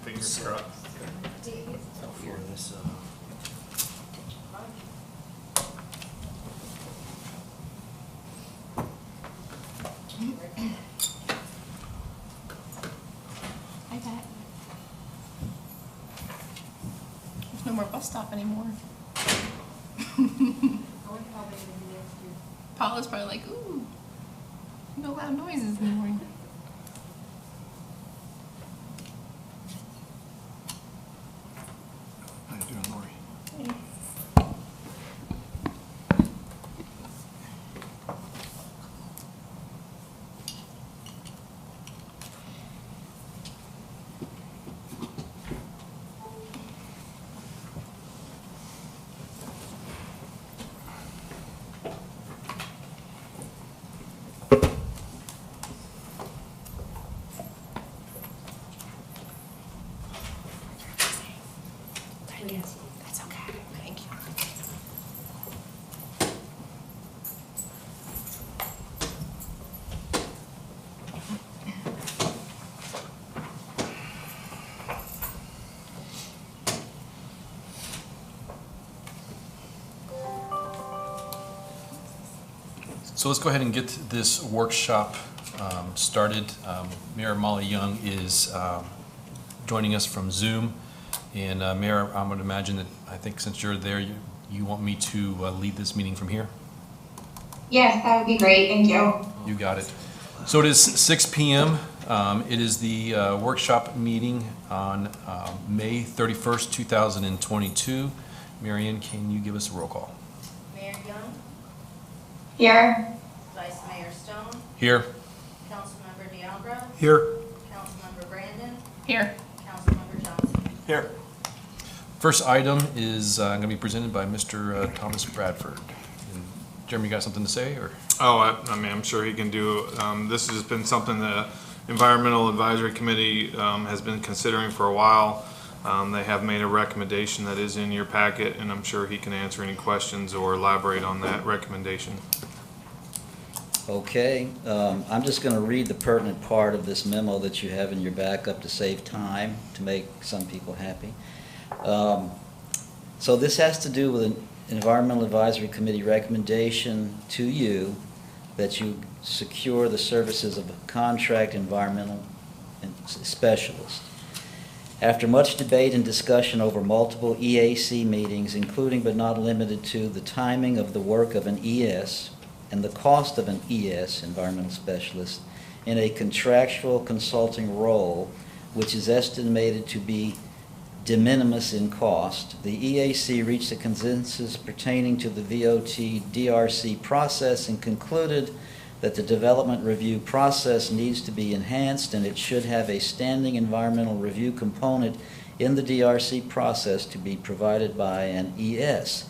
Fingers crossed. For this, Hi, Pat. There's no more bus stop anymore. Paula's probably like, ooh, no loud noises anymore. how you doing, Lori? That's okay. Thank you. So let's go ahead and get this workshop started. Mayor Molly Young is joining us from Zoom. And Mayor, I would imagine that, I think since you're there, you want me to lead this meeting from here? Yes, that would be great. Thank you. You got it. So it is 6 p.m. It is the workshop meeting on May 31st, 2022. Marion, can you give us a roll call? Mayor Young, Here. Vice Mayor Stone, Here. Councilmember DeAlbra, Here. Councilmember Brandon, Here. Councilmember Johnson. Here. First item is going to be presented by Mr. Thomas Bradford. And Jeremy, you got something to say, or? Oh, I mean, I'm sure he can do. This has been something the Environmental Advisory Committee has been considering for a while. They have made a recommendation that is in your packet, and I'm sure he can answer any questions or elaborate on that recommendation. Okay, I'm just going to read the pertinent part of this memo that you have in your backup to save time, to make some people happy. So this has to do with an Environmental Advisory Committee recommendation to you that you secure the services of a contract environmental specialist. After much debate and discussion over multiple EAC meetings, including but not limited to the timing of the work of an ES and the cost of an ES, environmental specialist, in a contractual consulting role, which is estimated to be de minimis in cost, the EAC reached a consensus pertaining to the VOT DRC process and concluded that the development review process needs to be enhanced and it should have a standing environmental review component in the DRC process to be provided by an ES.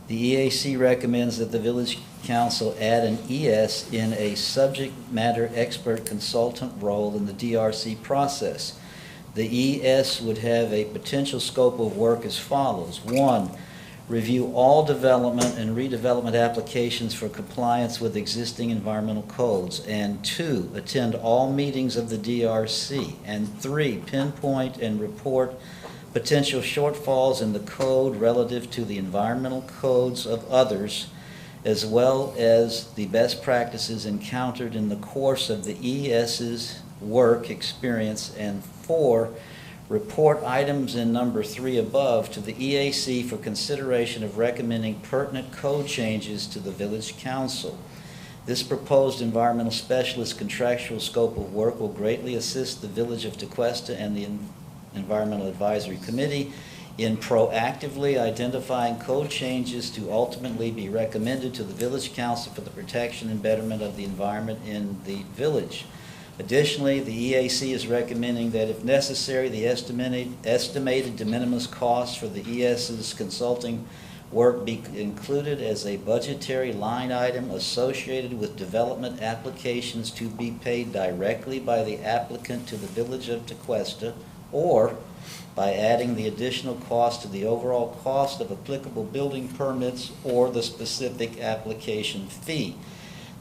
The EAC recommends that the Village Council add an ES in a subject matter expert consultant role in the DRC process. The ES would have a potential scope of work as follows. 1, review all development and redevelopment applications for compliance with existing environmental codes. And 2, attend all meetings of the DRC. And 3, pinpoint and report potential shortfalls in the code relative to the environmental codes of others, as well as the best practices encountered in the course of the ES's work experience. And 4, report items in number 3 above to the EAC for consideration of recommending pertinent code changes to the Village Council. This proposed environmental specialist contractual scope of work will greatly assist the Village of Tequesta and the Environmental Advisory Committee in proactively identifying code changes to ultimately be recommended to the Village Council for the protection and betterment of the environment in the village. Additionally, the EAC is recommending that if necessary, the estimated de minimis costs for the ES's consulting work be included as a budgetary line item associated with development applications to be paid directly by the applicant to the Village of Tequesta, or by adding the additional cost to the overall cost of applicable building permits or the specific application fee.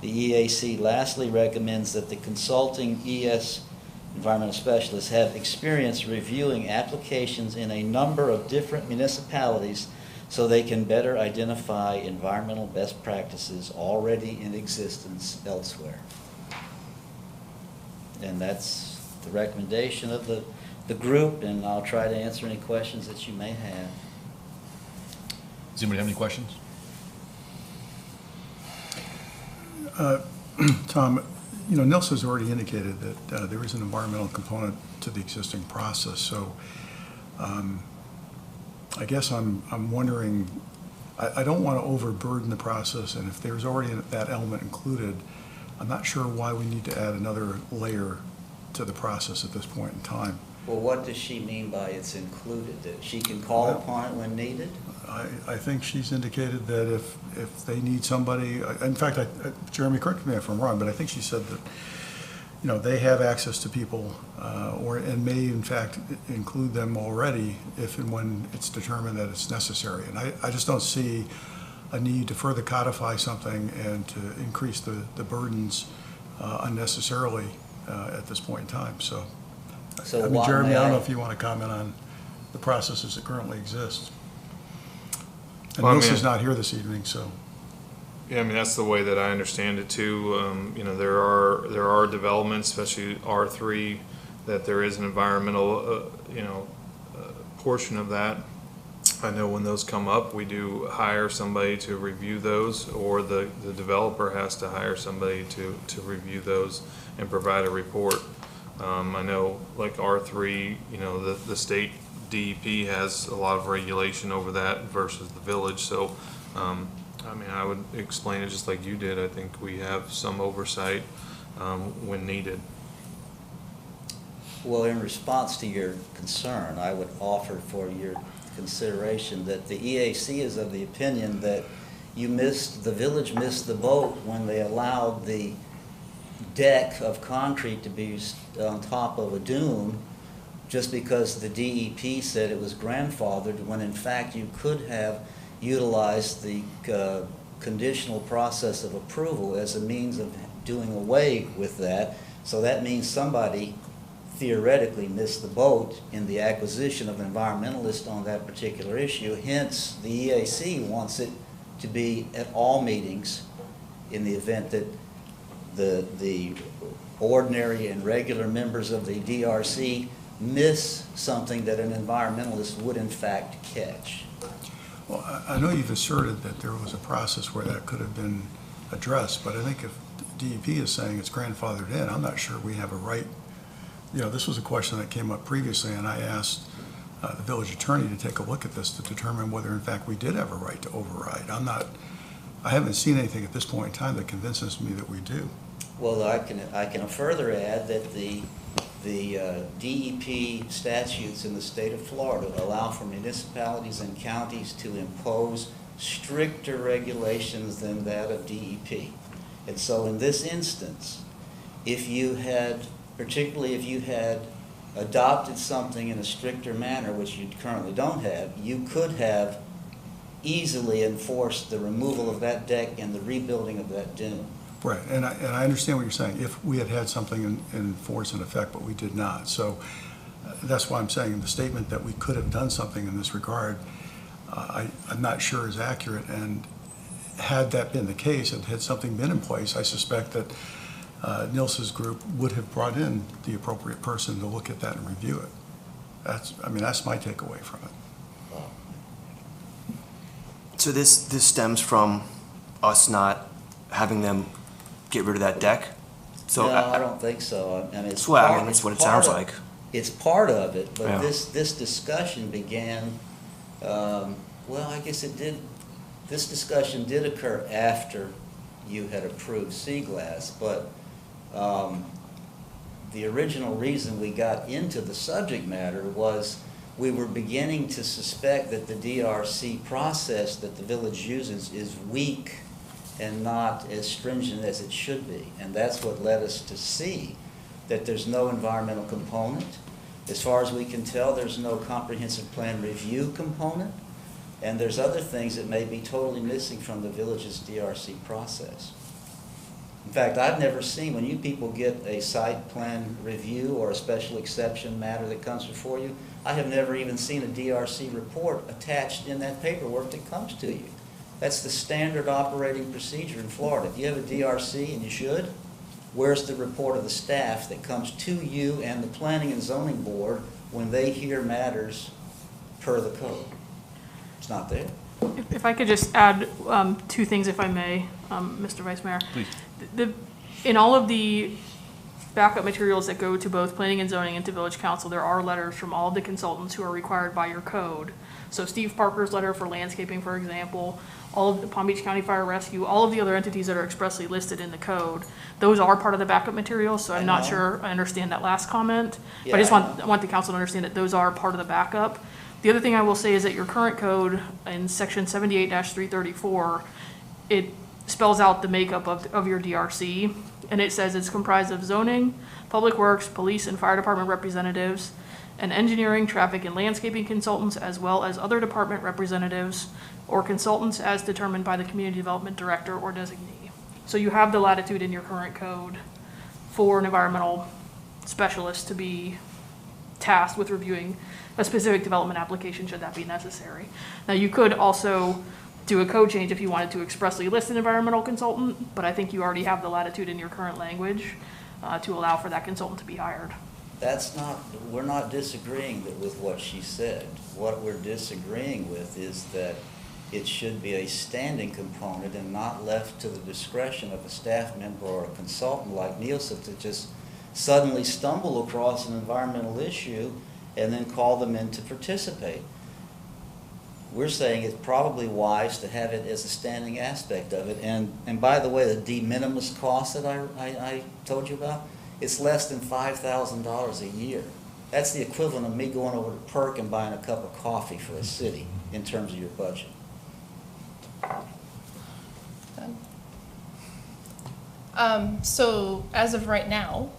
The EAC lastly recommends that the consulting ES environmental specialists have experience reviewing applications in a number of different municipalities so they can better identify environmental best practices already in existence elsewhere. And that's the recommendation of the group, and I'll try to answer any questions that you may have. Does anybody have any questions? Tom, you know, Nelson's already indicated that there is an environmental component to the existing process, so I guess I'm wondering, I don't want to overburden the process, and if there's already that element included, I'm not sure why we need to add another layer to the process at this point in time. Well, what does she mean by it's included? That she can call upon it when needed? I think she's indicated that if they need somebody, in fact, Jeremy, correct me if I'm wrong, but I think she said that, you know, they have access to people, and may in fact include them already if and when it's determined that it's necessary. And I just don't see a need to further codify something and to increase the burdens unnecessarily at this point in time. So I mean, Jeremy, I don't know if you want to comment on the process as it currently exists. And Well, I Nelson's mean- not here this evening, so. Yeah, I mean, that's the way that I understand it too. You know, there are developments, especially R3, that there is an environmental, portion of that. I know when those come up, we do hire somebody to review those, or the developer has to hire somebody to review those and provide a report. I know like R3, you know, the state DEP has a lot of regulation over that versus the village, so I mean, I would explain it just like you did. I think we have some oversight when needed. Well, in response to your concern, I would offer for your consideration that the EAC is of the opinion that the village missed the boat when they allowed the deck of concrete to be on top of a dune just because the DEP said it was grandfathered, when in fact you could have utilized the conditional process of approval as a means of doing away with that. So that means somebody theoretically missed the boat in the acquisition of an environmentalist on that particular issue. Hence, the EAC wants it to be at all meetings in the event that the ordinary and regular members of the DRC miss something that an environmentalist would in fact catch. Well, I know you've asserted that there was a process where that could have been addressed, but I think if DEP is saying it's grandfathered in, I'm not sure we have a right. You know, this was a question that came up previously, and I asked the village attorney to take a look at this to determine whether in fact we did have a right to override. I haven't seen anything at this point in time that convinces me that we do. Well, I can further add that the DEP statutes in the state of Florida allow for municipalities and counties to impose stricter regulations than that of DEP. And so in this instance, particularly if you had adopted something in a stricter manner, which you currently don't have, you could have easily enforced the removal of that deck and the rebuilding of that dune. Right, and I understand what you're saying, if we had something in force and effect, but we did not. So that's why I'm saying the statement that we could have done something in this regard, I'm not sure is accurate. And had that been the case, and had something been in place, I suspect that Nils's group would have brought in the appropriate person to look at that and review it. That's my takeaway from it. So this stems from us not having them get rid of that deck? So No, I don't think so. I mean, that's what it sounds like. It's part of it, but Yeah. this discussion began, well, I guess it did, this discussion did occur after you had approved Seaglass, but the original reason we got into the subject matter was we were beginning to suspect that the DRC process that the village uses is weak and not as stringent as it should be. And that's what led us to see that there's no environmental component. As far as we can tell, there's no comprehensive plan review component. And there's other things that may be totally missing from the village's DRC process. In fact, I've never seen, when you people get a site plan review or a special exception matter that comes before you, I have never even seen a DRC report attached in that paperwork that comes to you. That's the standard operating procedure in Florida. If you have a DRC, and you should, where's the report of the staff that comes to you and the Planning and Zoning Board when they hear matters per the code? It's not there. If I could just add two things, if I may, Mr. Vice Mayor. Please. In all of the backup materials that go to both planning and zoning and to village council, there are letters from all of the consultants who are required by your code. So Steve Parker's letter for landscaping, for example, all of the Palm Beach County Fire Rescue, all of the other entities that are expressly listed in the code, those are part of the backup materials, so I'm not sure I understand that last comment. But I just want the council to understand that those are part of the backup. The other thing I will say is that your current code in section 78-334, it spells out the makeup of your DRC, and it says it's comprised of zoning, public works, police and fire department representatives, and engineering, traffic, and landscaping consultants, as well as other department representatives or consultants as determined by the community development director or designee. So you have the latitude in your current code for an environmental specialist to be tasked with reviewing a specific development application should that be necessary. Now, you could also do a code change if you wanted to expressly list an environmental consultant, but I think you already have the latitude in your current language to allow for that consultant to be hired. That's not, we're not disagreeing with what she said. What we're disagreeing with is that it should be a standing component and not left to the discretion of a staff member or a consultant like Nielsen to just suddenly stumble across an environmental issue and then call them in to participate. We're saying it's probably wise to have it as a standing aspect of it. And by the way, the de minimis cost that I told you about, it's less than $5,000 a year. That's the equivalent of me going over to Perk and buying a cup of coffee for a city in terms of your budget. So as of right now,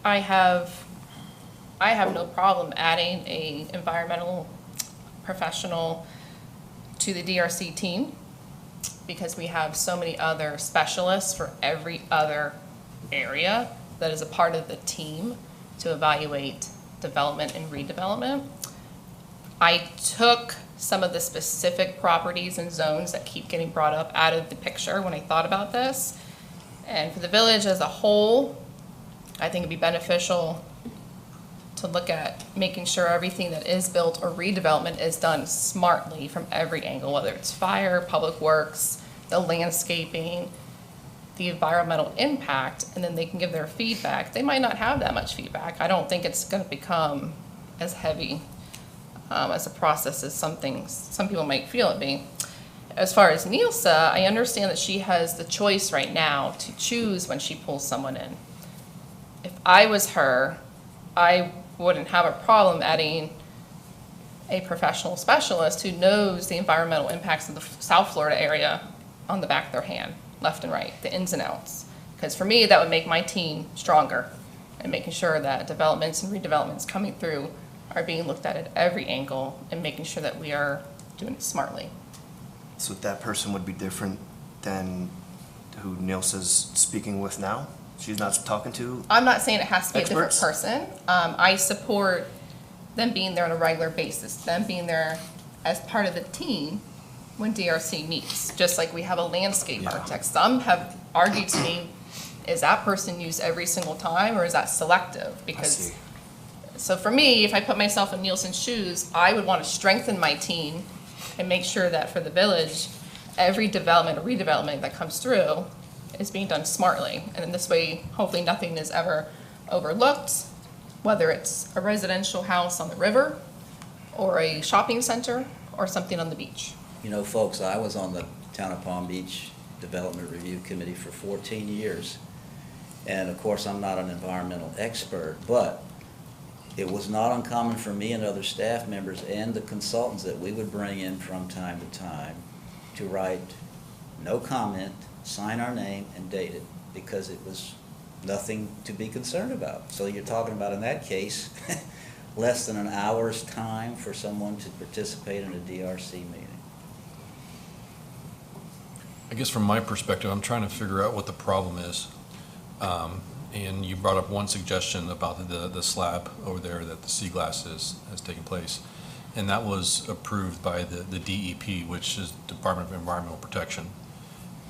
I have no problem adding a environmental professional to the DRC team because we have so many other specialists for every other area that is a part of the team to evaluate development and redevelopment. I took some of the specific properties and zones that keep getting brought up out of the picture when I thought about this. And for the village as a whole, I think it'd be beneficial to look at making sure everything that is built or redevelopment is done smartly from every angle, whether it's fire, public works, the landscaping, the environmental impact, and then they can give their feedback. They might not have that much feedback. I don't think it's going to become as heavy as a process as some people might feel it being. As far as Nielsa, I understand that she has the choice right now to choose when she pulls someone in. If I was her, I wouldn't have a problem adding a professional specialist who knows the environmental impacts of the South Florida area on the back of their hand, left and right, the ins and outs. Because for me, that would make my team stronger and making sure that developments and redevelopments coming through are being looked at every angle and making sure that we are doing it smartly. So that person would be different than who Nilsa's speaking with now? She's not talking to I'm not saying it has to be experts? a different person. I support them being there on a regular basis, them being there as part of the team when DRC meets, just like we have a landscape architect. Some have argued to me, is that person used every single time or is that selective? Because, so for me, if I put myself in Nielsen's shoes, I would want to strengthen my team and make sure that for the village, every development or redevelopment that comes through is being done smartly. And in this way, hopefully nothing is ever overlooked, whether it's a residential house on the river or a shopping center or something on the beach. You know, folks, I was on the Town of Palm Beach Development Review Committee for 14 years. And of course, I'm not an environmental expert, but it was not uncommon for me and other staff members and the consultants that we would bring in from time to time to write no comment, sign our name, and date it, because it was nothing to be concerned about. So you're talking about, in that case, less than an hour's time for someone to participate in a DRC meeting. I guess from my perspective, I'm trying to figure out what the problem is. And you brought up one suggestion about the slab over there that the sea glass has taken place. And that was approved by the DEP, which is Department of Environmental Protection.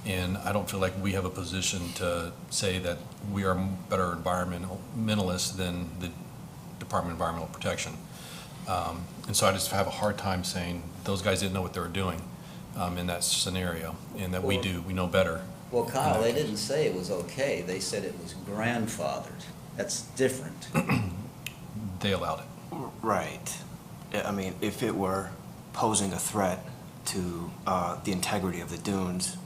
And I don't feel like we have a position to say that we are better environmentalists than the Department of Environmental Protection. And so I just have a hard time saying those guys didn't know what they were doing in that scenario, and that we do, we know better. Well, Kyle, they didn't say it was okay. They said it was grandfathered. That's different. They allowed it. Right. Yeah, I mean, if it were posing a threat to the integrity of the dunes,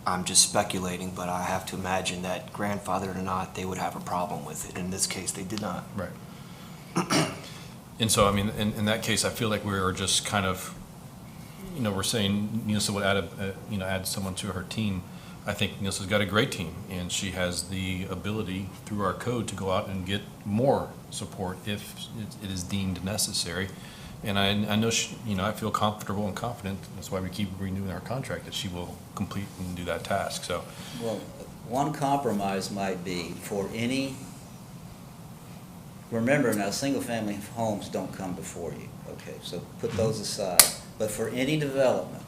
I'm just speculating, but I have to imagine that grandfathered or not, they would have a problem with it. In this case, they did not. Right. And so, I mean, in that case, I feel like we were just kind of, we're saying Nilsa would add someone to her team. I think Nilsa's got a great team, and she has the ability through our code to go out and get more support if it is deemed necessary. And I know I feel comfortable and confident. That's why we keep renewing our contract, that she will complete and do that task. So, well, one compromise might be for any. Remember now, single-family homes don't come before you. Okay, so put those aside. But for any development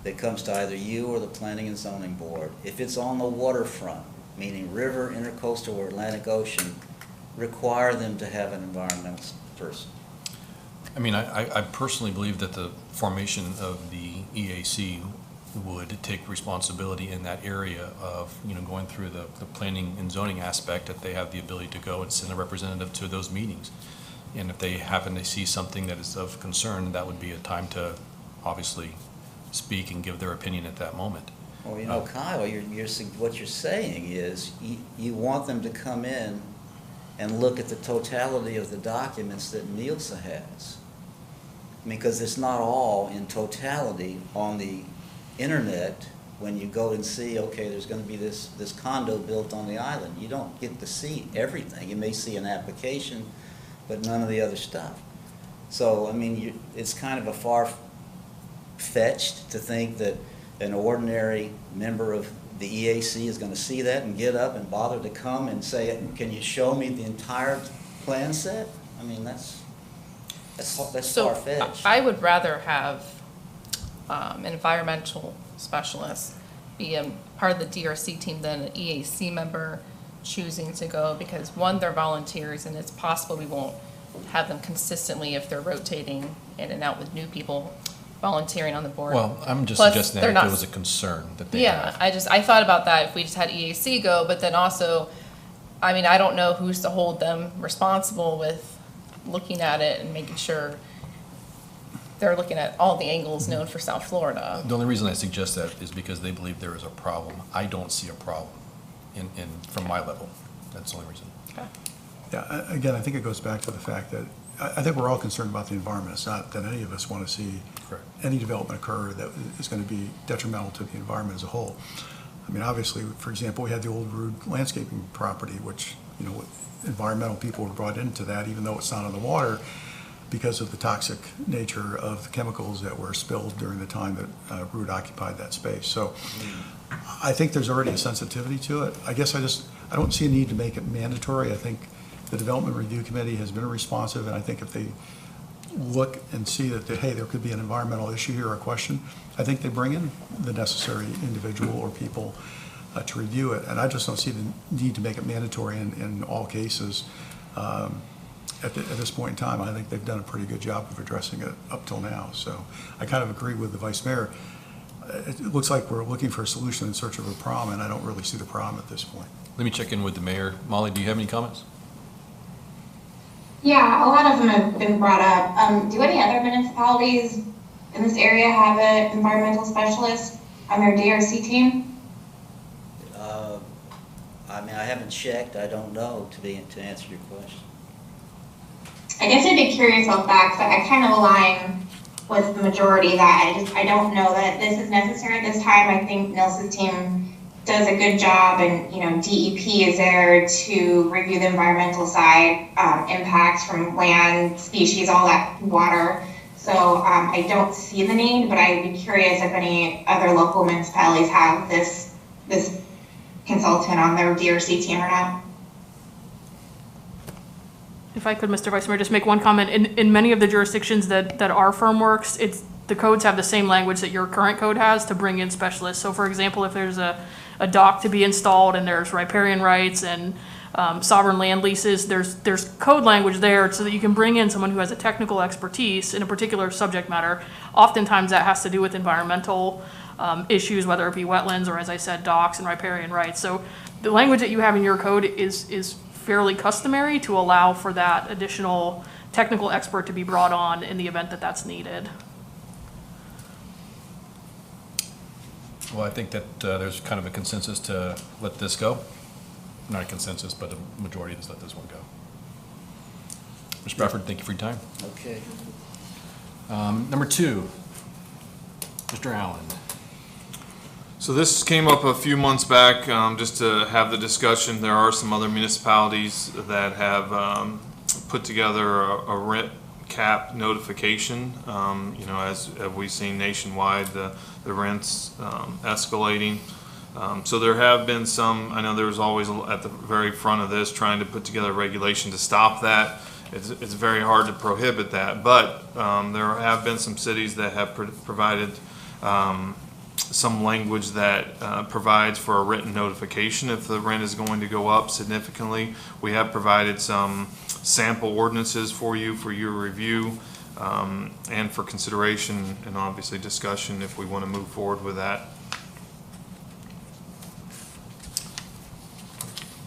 that comes to either you or the Planning and Zoning Board, if it's on the waterfront, meaning river, intercoastal, or Atlantic Ocean, require them to have an environmental person. I mean, I personally believe that the formation of the EAC would take responsibility in that area of, going through the planning and zoning aspect, that they have the ability to go and send a representative to those meetings. And if they happen to see something that is of concern, that would be a time to obviously speak and give their opinion at that moment. Well, Kyle, what you're saying is you want them to come in and look at the totality of the documents that Nilsa has. Because it's not all in totality on the internet when you go and see, okay, there's going to be this condo built on the island. You don't get to see everything. You may see an application, but none of the other stuff. So, I mean, it's kind of a far-fetched to think that an ordinary member of the EAC is going to see that and get up and bother to come and say, can you show me the entire plan set? I mean, that's far-fetched. I would rather have an environmental specialist be a part of the DRC team than an EAC member choosing to go, because one, they're volunteers, and it's possible we won't have them consistently if they're rotating in and out with new people volunteering on the board. Well, I'm just Plus, suggesting they're that if not- there was a concern that they have. I thought about that if we just had EAC go, but then also, I mean, I don't know who's to hold them responsible with looking at it and making sure they're looking at all the angles known for South Florida. The only reason I suggest that is because they believe there is a problem. I don't see a problem from my level. That's the only reason. Okay. Yeah, again, I think it goes back to the fact that I think we're all concerned about the environment. It's not that any of us want to see Correct. any development occur that is going to be detrimental to the environment as a whole. I mean, obviously, for example, we had the old Rude landscaping property, which, environmental people were brought into that, even though it's not on the water, because of the toxic nature of the chemicals that were spilled during the time that Rude occupied that space. So I think there's already a sensitivity to it. I guess I don't see a need to make it mandatory. I think the Development Review Committee has been responsive, and I think if they look and see that, hey, there could be an environmental issue here or a question, I think they bring in the necessary individual or people to review it. And I just don't see the need to make it mandatory in all cases. At this point in time, I think they've done a pretty good job of addressing it up till now. So I kind of agree with the Vice Mayor. It looks like we're looking for a solution in search of a problem, and I don't really see the problem at this point. Let me check in with the mayor. Molly, do you have any comments? Yeah, a lot of them have been brought up. Do any other municipalities in this area have an environmental specialist on their DRC team? I mean, I haven't checked. I don't know to answer your question. I guess I'd be curious about that, because I kind of align with the majority that I don't know that this is necessary at this time. I think Nilsa's team does a good job, and DEP is there to review the environmental side, impacts from land, species, all that, water. So I don't see the need, but I'd be curious if any other local municipalities have this consultant on their DRC team or not. If I could, Mr. Vice Mayor, just make one comment. In many of the jurisdictions that our firm works, the codes have the same language that your current code has to bring in specialists. So for example, if there's a dock to be installed and there's riparian rights and sovereign land leases, there's code language there so that you can bring in someone who has a technical expertise in a particular subject matter. Oftentimes that has to do with environmental issues, whether it be wetlands or, as I said, docks and riparian rights. So the language that you have in your code is fairly customary to allow for that additional technical expert to be brought on in the event that that's needed. Well, I think that there's kind of a consensus to let this go. Not a consensus, but a majority to let this one go. Mr. Bradford, thank you for your time. Okay. Number 2, Mr. Allen. So this came up a few months back, just to have the discussion. There are some other municipalities that have put together a rent cap notification. You know, as we've seen nationwide, the rents escalating. So there have been some, I know there was always at the very front of this trying to put together regulation to stop that. It's very hard to prohibit that, but there have been some cities that have provided some language that provides for a written notification if the rent is going to go up significantly. We have provided some sample ordinances for you for your review and for consideration and obviously discussion if we want to move forward with that.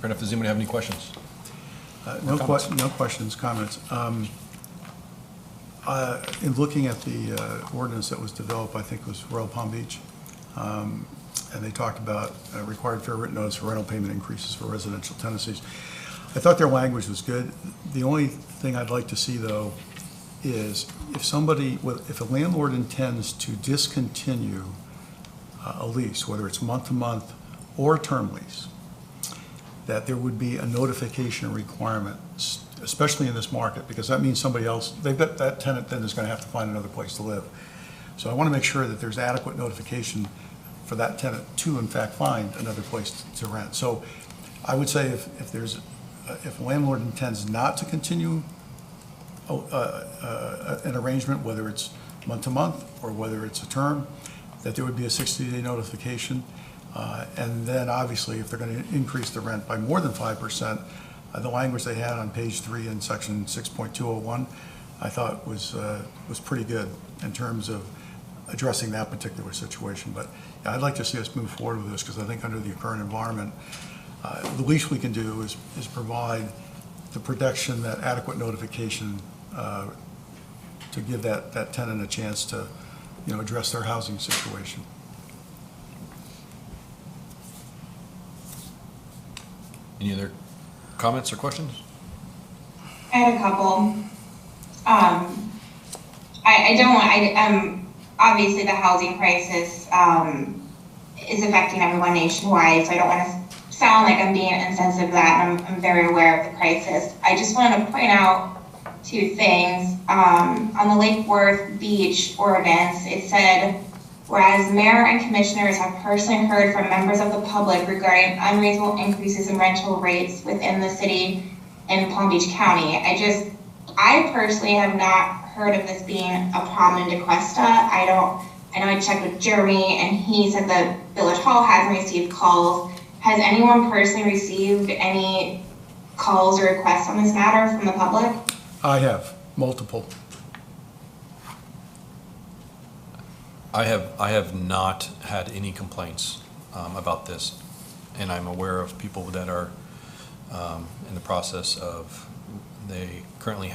Fair enough. Does anybody have any questions? No questions, comments. In looking at the ordinance that was developed, I think it was Royal Palm Beach, and they talked about required fair written notice for rental payment increases for residential tenancies. I thought their language was good. The only thing I'd like to see, though, is if a landlord intends to discontinue a lease, whether it's month-to-month or term lease, that there would be a notification requirement, especially in this market, because that means somebody else, that tenant then is going to have to find another place to live. So I want to make sure that there's adequate notification for that tenant to, in fact, find another place to rent. So I would say if a landlord intends not to continue an arrangement, whether it's month-to-month or whether it's a term, that there would be a 60-day notification. And then obviously, if they're going to increase the rent by more than 5%, the language they had on page 3 in section 6.201, I thought was pretty good in terms of addressing that particular situation. But yeah, I'd like to see us move forward with this because I think under the current environment, the least we can do is provide the protection, that adequate notification to give that tenant a chance to, address their housing situation. Any other comments or questions? I had a couple. Obviously the housing crisis is affecting everyone nationwide, so I don't want to sound like I'm being insensitive to that, and I'm very aware of the crisis. I just wanted to point out 2 things. On the Lake Worth Beach ordinance, it said, whereas mayor and commissioners have personally heard from members of the public regarding unreasonable increases in rental rates within the city in Palm Beach County. I personally have not heard of this being a problem in Tequesta. I know I checked with Jeremy and he said that Village Hall hasn't received calls. Has anyone personally received any calls or requests on this matter from the public? I have, multiple. I have not had any complaints about this, and I'm aware of people that are in the process of, they currently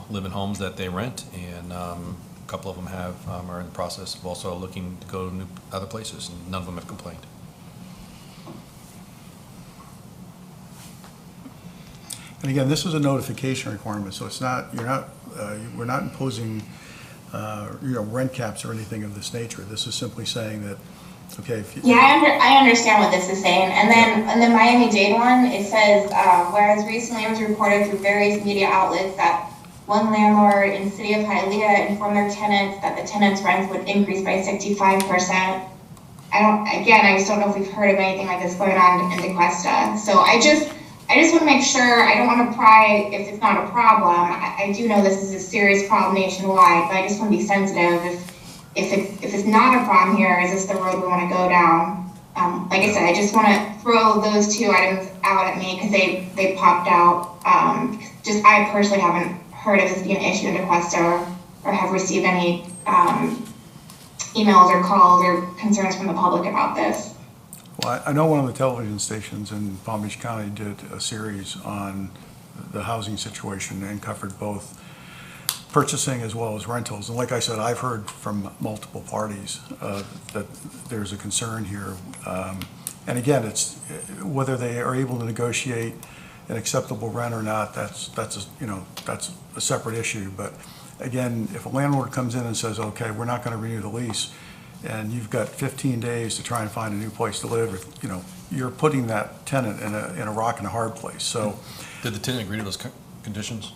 live in homes that they rent, and a couple of them are in the process of also looking to go to other places, and none of them have complained. And again, this is a notification requirement, so it's not, we're not imposing rent caps or anything of this nature. This is simply saying that, okay, if you... Yeah, I understand what this is saying. And then in the Miami-Dade one, it says, whereas recently it was reported through various media outlets that one landlord in the city of Hialeah informed their tenants that the tenants' rents would increase by 65%. I just don't know if we've heard of anything like this going on in Tequesta. So I just want to make sure, I don't want to pry if it's not a problem. I do know this is a serious problem nationwide, but I just want to be sensitive. If it's not a problem here, is this the road we want to go down? Like I said, I just want to throw those two items out at me because they popped out. I personally haven't heard of this being an issue in Tequesta or have received any emails or calls or concerns from the public about this. Well, I know one of the television stations in Palm Beach County did a series on the housing situation and covered both purchasing as well as rentals. And like I said, I've heard from multiple parties that there's a concern here. And again, it's whether they are able to negotiate an acceptable rent or not, that's a separate issue. But again, if a landlord comes in and says, okay, we're not going to renew the lease, and you've got 15 days to try and find a new place to live, you're putting that tenant in a rock and a hard place. So, Did the tenant agree to those conditions?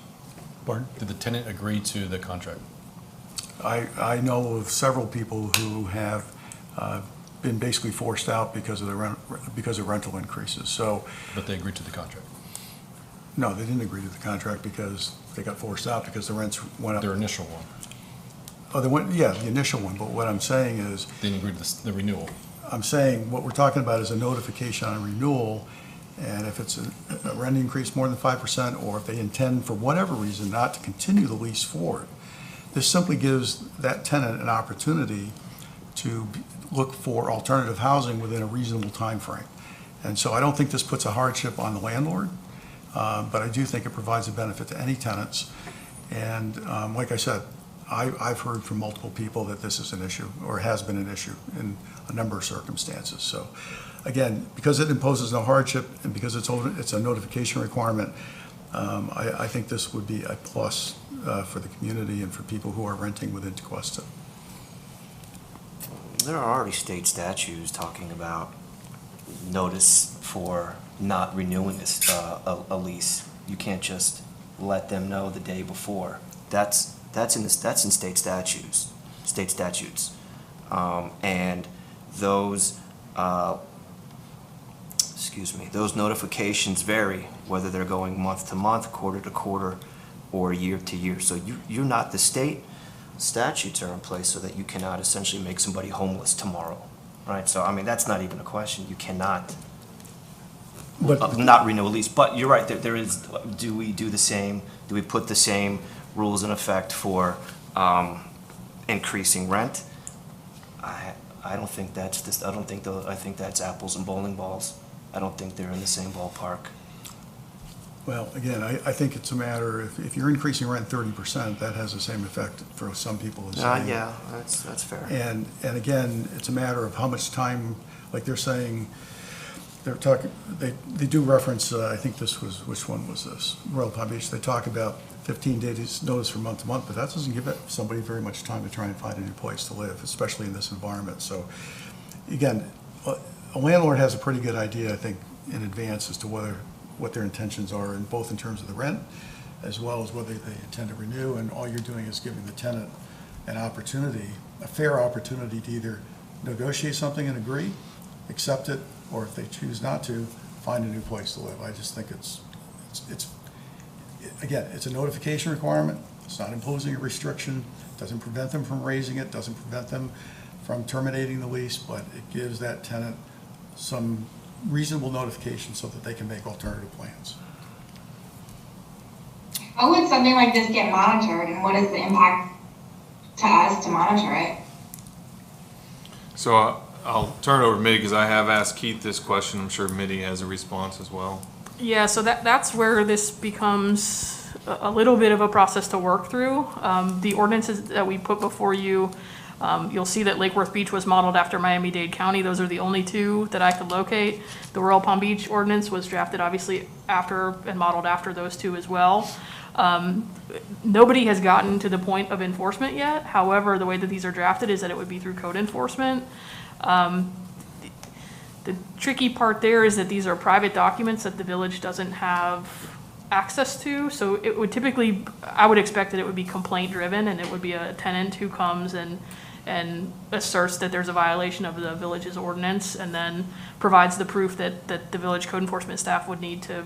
pardon? Did the tenant agree to the contract? I know of several people who have been basically forced out because of rental increases. So, But they agreed to the contract? no, they didn't agree to the contract because they got forced out because the rents went up. Their initial one? Oh, the initial one. But what I'm saying is, They didn't agree to the renewal? I'm saying what we're talking about is a notification on renewal, and if it's a rent increase more than 5%, or if they intend for whatever reason not to continue the lease forward, this simply gives that tenant an opportunity to look for alternative housing within a reasonable time frame. And so I don't think this puts a hardship on the landlord, but I do think it provides a benefit to any tenants. And like I said, I've heard from multiple people that this is an issue, or has been an issue in a number of circumstances. So again, because it imposes no hardship and because it's a notification requirement, I think this would be a plus for the community and for people who are renting within Tequesta. There are already state statutes talking about notice for not renewing a lease. You can't just let them know the day before. That's in state statutes. And those those notifications vary whether they're going month to month, quarter to quarter, or year to year. So you're not, the state statutes are in place so that you cannot essentially make somebody homeless tomorrow, right? So I mean, that's not even a question. You cannot not renew a lease. But you're right, there is, do we do the same, do we put the same rules in effect for increasing rent? I don't think that's this, I think that's apples and bowling balls. I don't think they're in the same ballpark. Well, again, I think it's a matter, if you're increasing rent 30%, that has the same effect for some people as saying. Yeah, that's fair. And again, it's a matter of how much time, like they're saying, they're talking, they do reference, I think this was, which one was this? Royal Palm Beach, they talk about 15 days notice from month to month, but that doesn't give somebody very much time to try and find a new place to live, especially in this environment. So again, a landlord has a pretty good idea, I think, in advance as to what their intentions are, in both in terms of the rent as well as whether they intend to renew, and all you're doing is giving the tenant an opportunity, a fair opportunity to either negotiate something and agree, accept it, or if they choose not to, find a new place to live. I just think it's again, it's a notification requirement. It's not imposing a restriction, doesn't prevent them from raising it, doesn't prevent them from terminating the lease, but it gives that tenant some reasonable notification so that they can make alternative plans. How would something like this get monitored, and what is the impact to us to monitor it? So I'll turn it over to Mitty because I have asked Keith this question. I'm sure Mitty has a response as well. Yeah, so that's where this becomes a little bit of a process to work through. The ordinances that we put before you, you'll see that Lake Worth Beach was modeled after Miami-Dade County. Those are the only two that I could locate. The Royal Palm Beach ordinance was drafted obviously after and modeled after those two as well. Nobody has gotten to the point of enforcement yet. However, the way that these are drafted is that it would be through code enforcement. The tricky part there is that these are private documents that the village doesn't have access to. So it would typically, I would expect that it would be complaint driven, and it would be a tenant who comes and and asserts that there's a violation of the village's ordinance, and then provides the proof that the village code enforcement staff would need to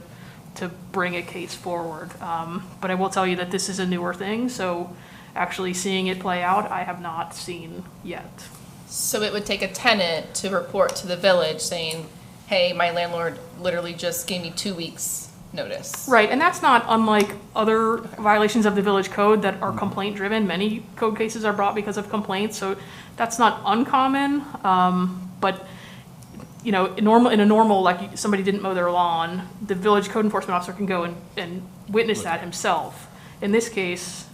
bring a case forward. But I will tell you that this is a newer thing, so actually seeing it play out, I have not seen yet. So it would take a tenant to report to the village saying, hey, my landlord literally just gave me 2 weeks notice. Right, and that's not unlike other violations of the village code that are complaint driven. Many code cases are brought because of complaints, so that's not uncommon. But you know, in a normal, like somebody didn't mow their lawn, the village code enforcement officer can go and witness that himself. In this case,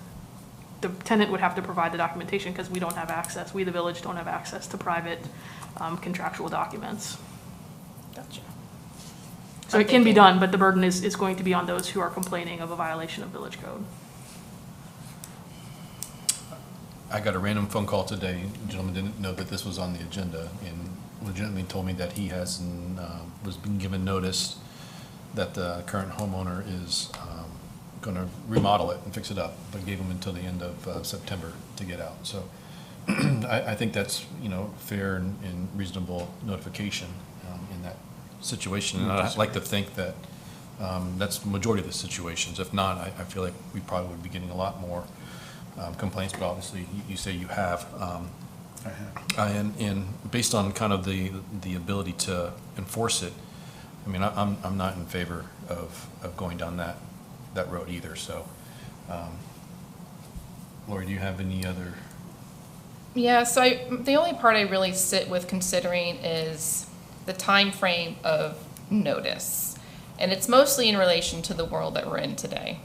the tenant would have to provide the documentation because we don't have access. We, the village, don't have access to private contractual documents. Gotcha. So it can be done, but the burden is going to be on those who are complaining of a violation of village code. I got a random phone call today. The gentleman didn't know that this was on the agenda and legitimately told me that he hasn't, was being given notice that the current homeowner is going to remodel it and fix it up, but gave him until the end of September to get out. So I think that's, you know, fair and reasonable notification in that situation. And I'd like to think that that's the majority of the situations. If not, I feel like we probably would be getting a lot more complaints, but obviously you say you have. I have. And based on kind of the ability to enforce it, I mean, I'm not in favor of going down that road either. So, Lori, do you have any other? Yeah, so the only part I really sit with considering is the time frame of notice. And it's mostly in relation to the world that we're in today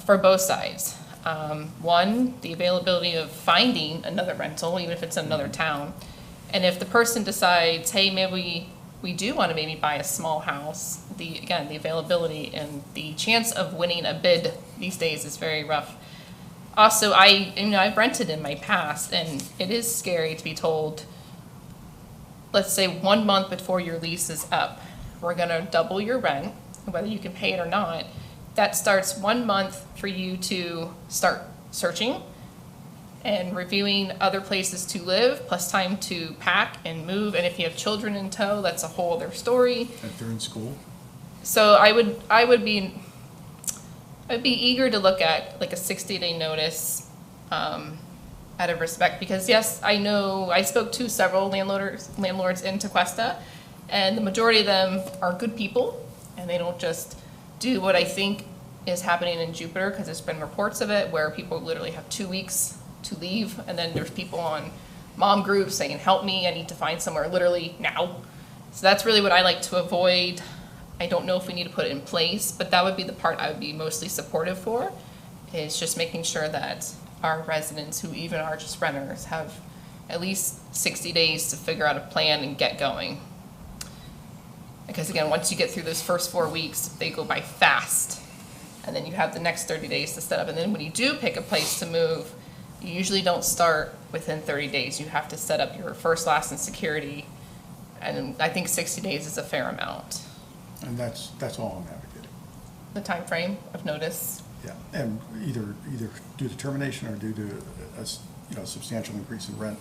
for both sides. One, the availability of finding another rental, even if it's in another town. And if the person decides, hey, maybe we do want to maybe buy a small house, the availability and the chance of winning a bid these days is very rough. Also, I've rented in my past, and it is scary to be told, let's say 1 month before your lease is up, we're gonna double your rent, whether you can pay it or not. That starts 1 month for you to start searching and reviewing other places to live, plus time to pack and move. And if you have children in tow, that's a whole other story. If they're in school? So I would be eager to look at like a 60-day notice out of respect, because yes, I know I spoke to several landlords in Tequesta, and the majority of them are good people, and they don't just do what I think is happening in Jupiter, because there's been reports of it where people literally have 2 weeks to leave, and then there's people on mom groups saying, help me, I need to find somewhere literally now. So that's really what I like to avoid. I don't know if we need to put it in place, but that would be the part I would be mostly supportive for, is just making sure that our residents, who even are just renters, have at least 60 days to figure out a plan and get going. Because again, once you get through those first 4 weeks, they go by fast. And then you have the next 30 days to set up. And then when you do pick a place to move, you usually don't start within 30 days. You have to set up your first, last, and security. And I think 60 days is a fair amount. And that's all I'm advocating. The time frame of notice. Yeah, and either due to termination or due to a substantial increase in rent,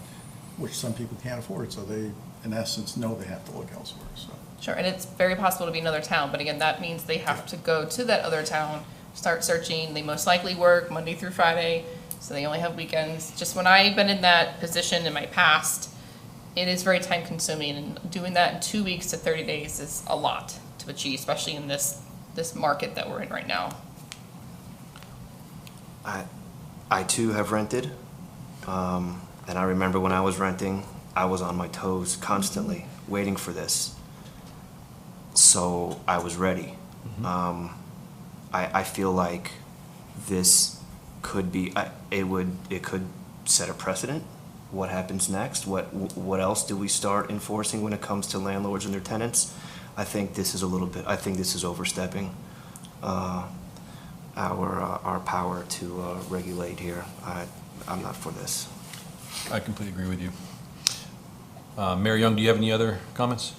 which some people can't afford, so they, in essence, know they have to look elsewhere, so. Sure, and it's very possible to be another town, but again, that means they have to go to that other town, start searching. They most likely work Monday through Friday, so they only have weekends. Just when I've been in that position in my past, it is very time consuming, and doing that in 2 weeks to 30 days is a lot to achieve, especially in this market that we're in right now. I too have rented, and I remember when I was renting, I was on my toes constantly, waiting for this. So I was ready. I feel like this could be, it could set a precedent. What happens next? What else do we start enforcing when it comes to landlords and their tenants? I think this is overstepping our power to regulate here. I'm not for this. I completely agree with you. Mayor Young, do you have any other comments?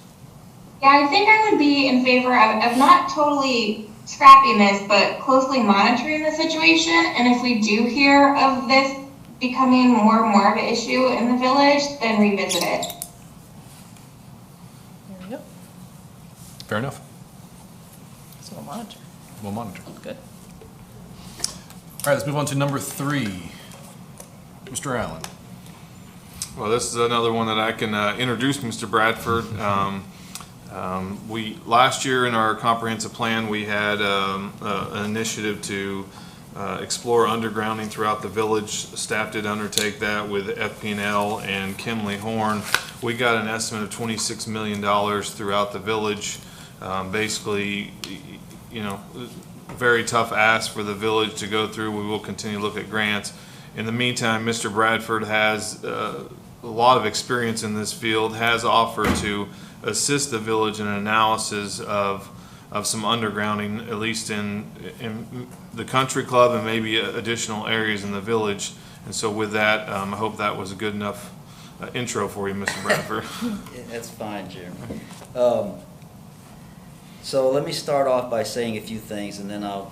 Yeah, I think I would be in favor of not totally scrapping this, but closely monitoring the situation. And if we do hear of this becoming more and more of an issue in the village, then revisit it. There we go. Fair enough. So we'll monitor. We'll monitor. Good. All right, let's move on to number 3. Mr. Allen. Well, this is another one that I can introduce, Mr. Bradford. We, last year in our comprehensive plan, we had an initiative to explore undergrounding throughout the village. Staff did undertake that with FP&L and Kimley Horn. We got an estimate of $26 million throughout the village. Basically, you know, very tough ask for the village to go through. We will continue to look at grants. In the meantime, Mr. Bradford has a lot of experience in this field, has offered to assist the village in an analysis of some undergrounding, at least in the country club and maybe additional areas in the village. And so with that, I hope that was a good enough intro for you, Mr. Bradford. That's fine, Jeremy. So let me start off by saying a few things, and then I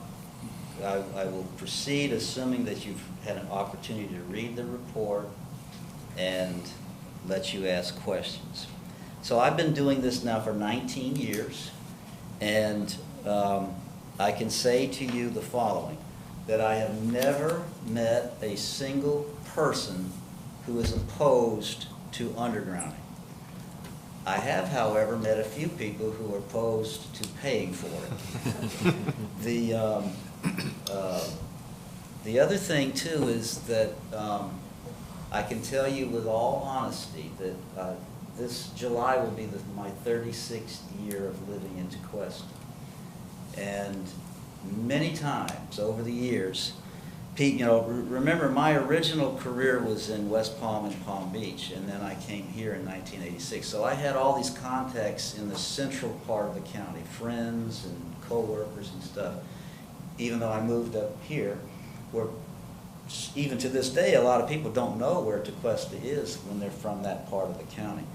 will proceed assuming that you've had an opportunity to read the report and let you ask questions. So I've been doing this now for 19 years, and I can say to you the following, that I have never met a single person who is opposed to undergrounding. I have, however, met a few people who are opposed to paying for it. The other thing, too, is that I can tell you with all honesty that this July will be my 36th year of living in Tequesta. And many times over the years, Pete, you know, remember my original career was in West Palm and Palm Beach, and then I came here in 1986. So I had all these contacts in the central part of the county, friends and co-workers and stuff, even though I moved up here, where even to this day, a lot of people don't know where Tequesta is when they're from that part of the county.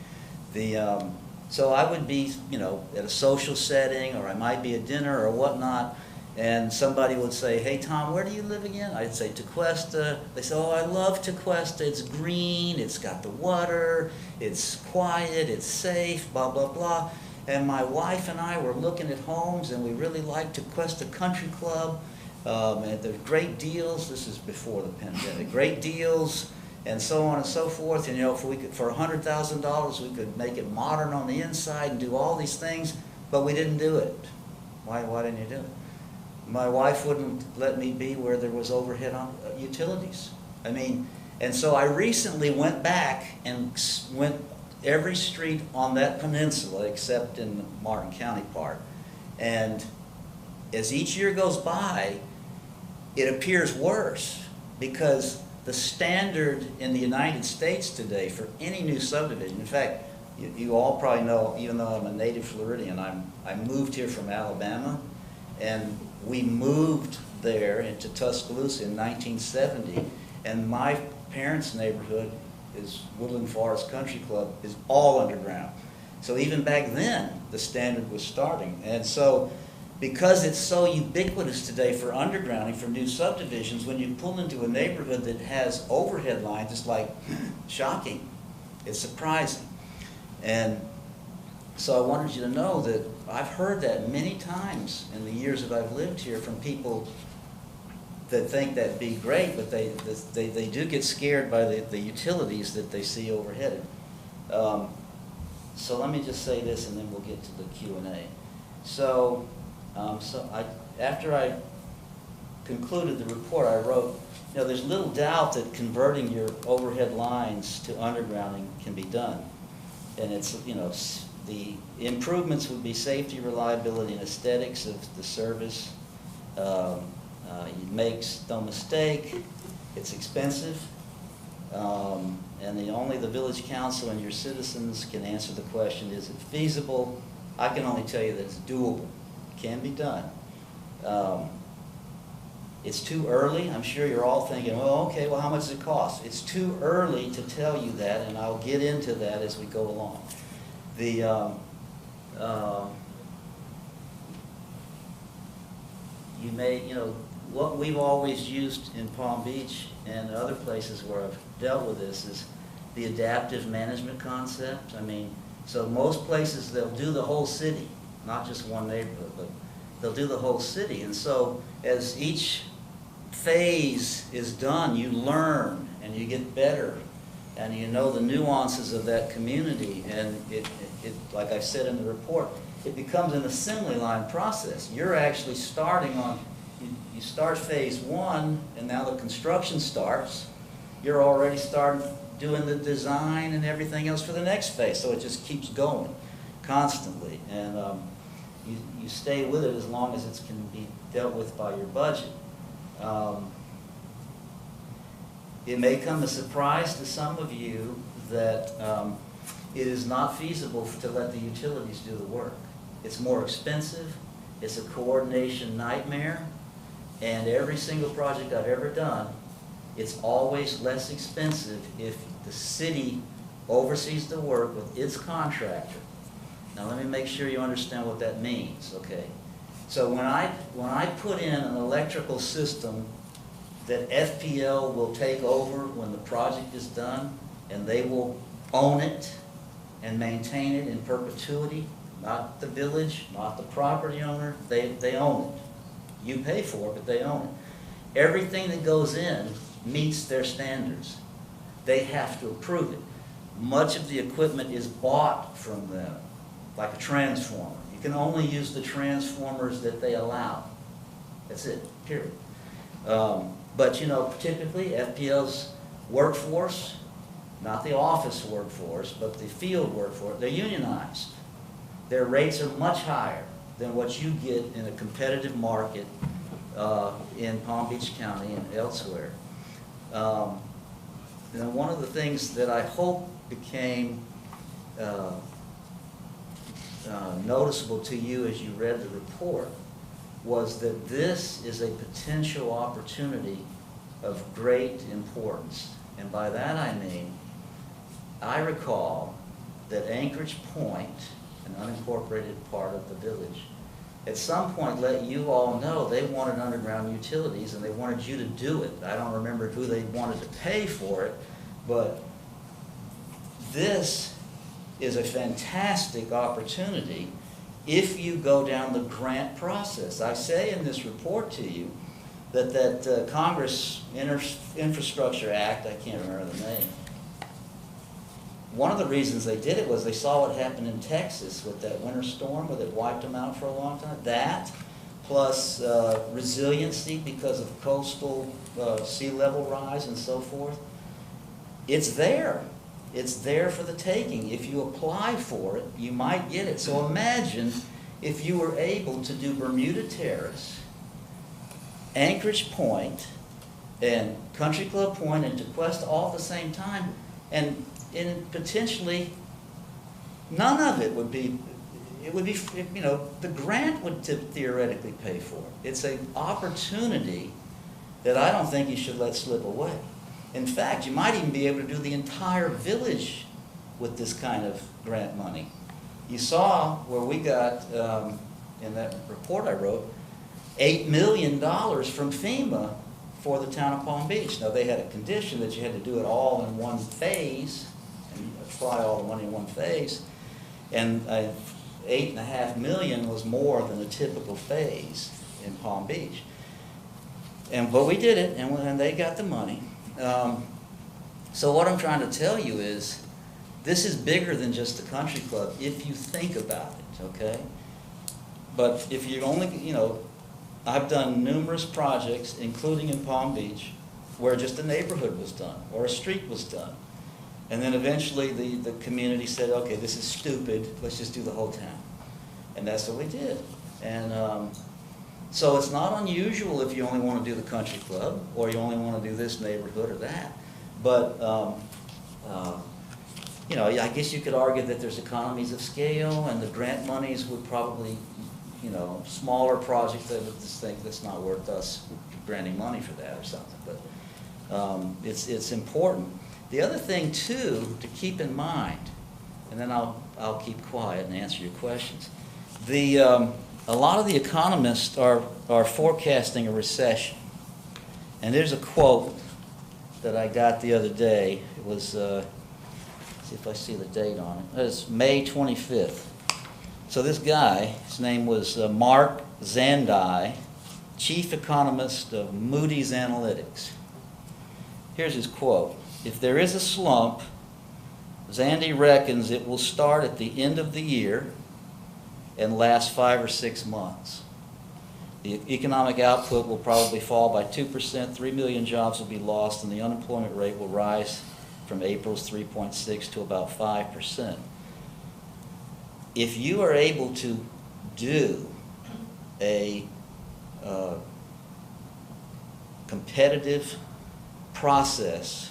So I would be, you know, at a social setting, or I might be at dinner or whatnot, and somebody would say, "Hey, Tom, where do you live again?" I'd say, "Tequesta." They say, "Oh, I love Tequesta. It's green, it's got the water, it's quiet, it's safe, blah, blah, blah." And my wife and I were looking at homes, and we really liked Tequesta Country Club. And there's great deals. This is before the pandemic. Great deals, and so on and so forth. And you know, if we could, for $100,000, we could make it modern on the inside and do all these things, but we didn't do it. Why didn't you do it? My wife wouldn't let me be where there was overhead on utilities. I mean, and so I recently went back and went every street on that peninsula except in the Martin County part. And as each year goes by, it appears worse, because the standard in the United States today for any new subdivision, in fact, you all probably know, even though I'm a native Floridian, I moved here from Alabama, and we moved there into Tuscaloosa in 1970, and my parents' neighborhood is Woodland Forest Country Club, is all underground. So even back then, the standard was starting. And so, because it's so ubiquitous today for undergrounding, for new subdivisions, when you pull into a neighborhood that has overhead lines, it's like shocking. It's surprising. And so I wanted you to know that I've heard that many times in the years that I've lived here from people that think that'd be great, but they do get scared by the utilities that they see overhead. So let me just say this, and then we'll get to the Q&A. So after I concluded the report, I wrote, you know, there's little doubt that converting your overhead lines to undergrounding can be done. And it's, you know, the improvements would be safety, reliability, and aesthetics of the service. It makes no mistake, it's expensive. And only the village council and your citizens can answer the question, is it feasible? I can only tell you that it's doable. Can be done. It's too early. I'm sure you're all thinking, well, okay, well, how much does it cost? It's too early to tell you that, and I'll get into that as we go along. You may, you know, what we've always used in Palm Beach and other places where I've dealt with this is the adaptive management concept. I mean, so most places, they'll do the whole city, not just one neighborhood, but they'll do the whole city. And so as each phase is done, you learn and you get better and you know the nuances of that community. And it like I said in the report, it becomes an assembly line process. You're actually starting on, you start phase one, and now the construction starts. You're already starting doing the design and everything else for the next phase. So it just keeps going constantly. And you stay with it as long as it can be dealt with by your budget. It may come as a surprise to some of you that it is not feasible to let the utilities do the work. It's more expensive, it's a coordination nightmare, and every single project I've ever done, it's always less expensive if the city oversees the work with its contractor. Now let me make sure you understand what that means, okay? So when I put in an electrical system that FPL will take over when the project is done, and they will own it and maintain it in perpetuity, not the village, not the property owner, they own it. You pay for it, but they own it. Everything that goes in meets their standards. They have to approve it. Much of the equipment is bought from them, like a transformer. You can only use the transformers that they allow. That's it, period. But you know, typically FPL's workforce, not the office workforce, but the field workforce, they're unionized. Their rates are much higher than what you get in a competitive market in Palm Beach County and elsewhere. And one of the things that I hope became noticeable to you as you read the report was that this is a potential opportunity of great importance. And by that I mean, I recall that Anchorage Point, an unincorporated part of the village, at some point let you all know they wanted underground utilities and they wanted you to do it. I don't remember who they wanted to pay for it, but this is a fantastic opportunity if you go down the grant process. I say in this report to you that Congress Infrastructure Act, I can't remember the name, one of the reasons they did it was they saw what happened in Texas with that winter storm where it wiped them out for a long time. That, plus resiliency because of coastal sea level rise and so forth. It's there. It's there for the taking. If you apply for it, you might get it. So imagine if you were able to do Bermuda Terrace, Anchorage Point, and Country Club Point and Tequesta all at the same time, and potentially none of it would be, you know, the grant would theoretically pay for it. It's an opportunity that I don't think you should let slip away. In fact, you might even be able to do the entire village with this kind of grant money. You saw where we got, in that report I wrote, $8 million from FEMA for the town of Palm Beach. Now, they had a condition that you had to do it all in one phase, and apply all the money in one phase, and $8.5 million was more than a typical phase in Palm Beach. But we did it, and they got the money. So what I'm trying to tell you is, this is bigger than just the country club if you think about it, okay? But if you only, you know, I've done numerous projects, including in Palm Beach, where just a neighborhood was done, or a street was done. And then eventually the community said, okay, this is stupid, let's just do the whole town. And that's what we did. And so it's not unusual if you only want to do the country club, or you only want to do this neighborhood or that. But, you know, I guess you could argue that there's economies of scale, and the grant monies would probably, you know, smaller projects that would just think that's not worth us granting money for that or something. But it's important. The other thing, too, to keep in mind, and then I'll keep quiet and answer your questions. A lot of the economists are forecasting a recession. And there's a quote that I got the other day. It was, see if I see the date on it. It's May 25th. So this guy, his name was Mark Zandi, chief economist of Moody's Analytics. Here's his quote. If there is a slump, Zandi reckons it will start at the end of the year and last 5 or 6 months. The economic output will probably fall by 2%, 3 million jobs will be lost, and the unemployment rate will rise from April's 3.6 to about 5%. If you are able to do a competitive process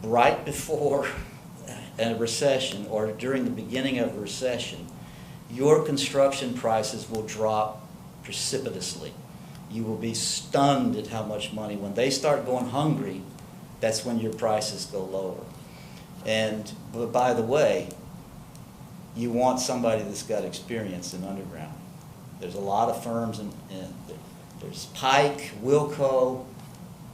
right before a recession or during the beginning of a recession, your construction prices will drop precipitously. You will be stunned at how much money, when they start going hungry, that's when your prices go lower. And by the way, you want somebody that's got experience in underground. There's a lot of firms, there's Pike, Wilco,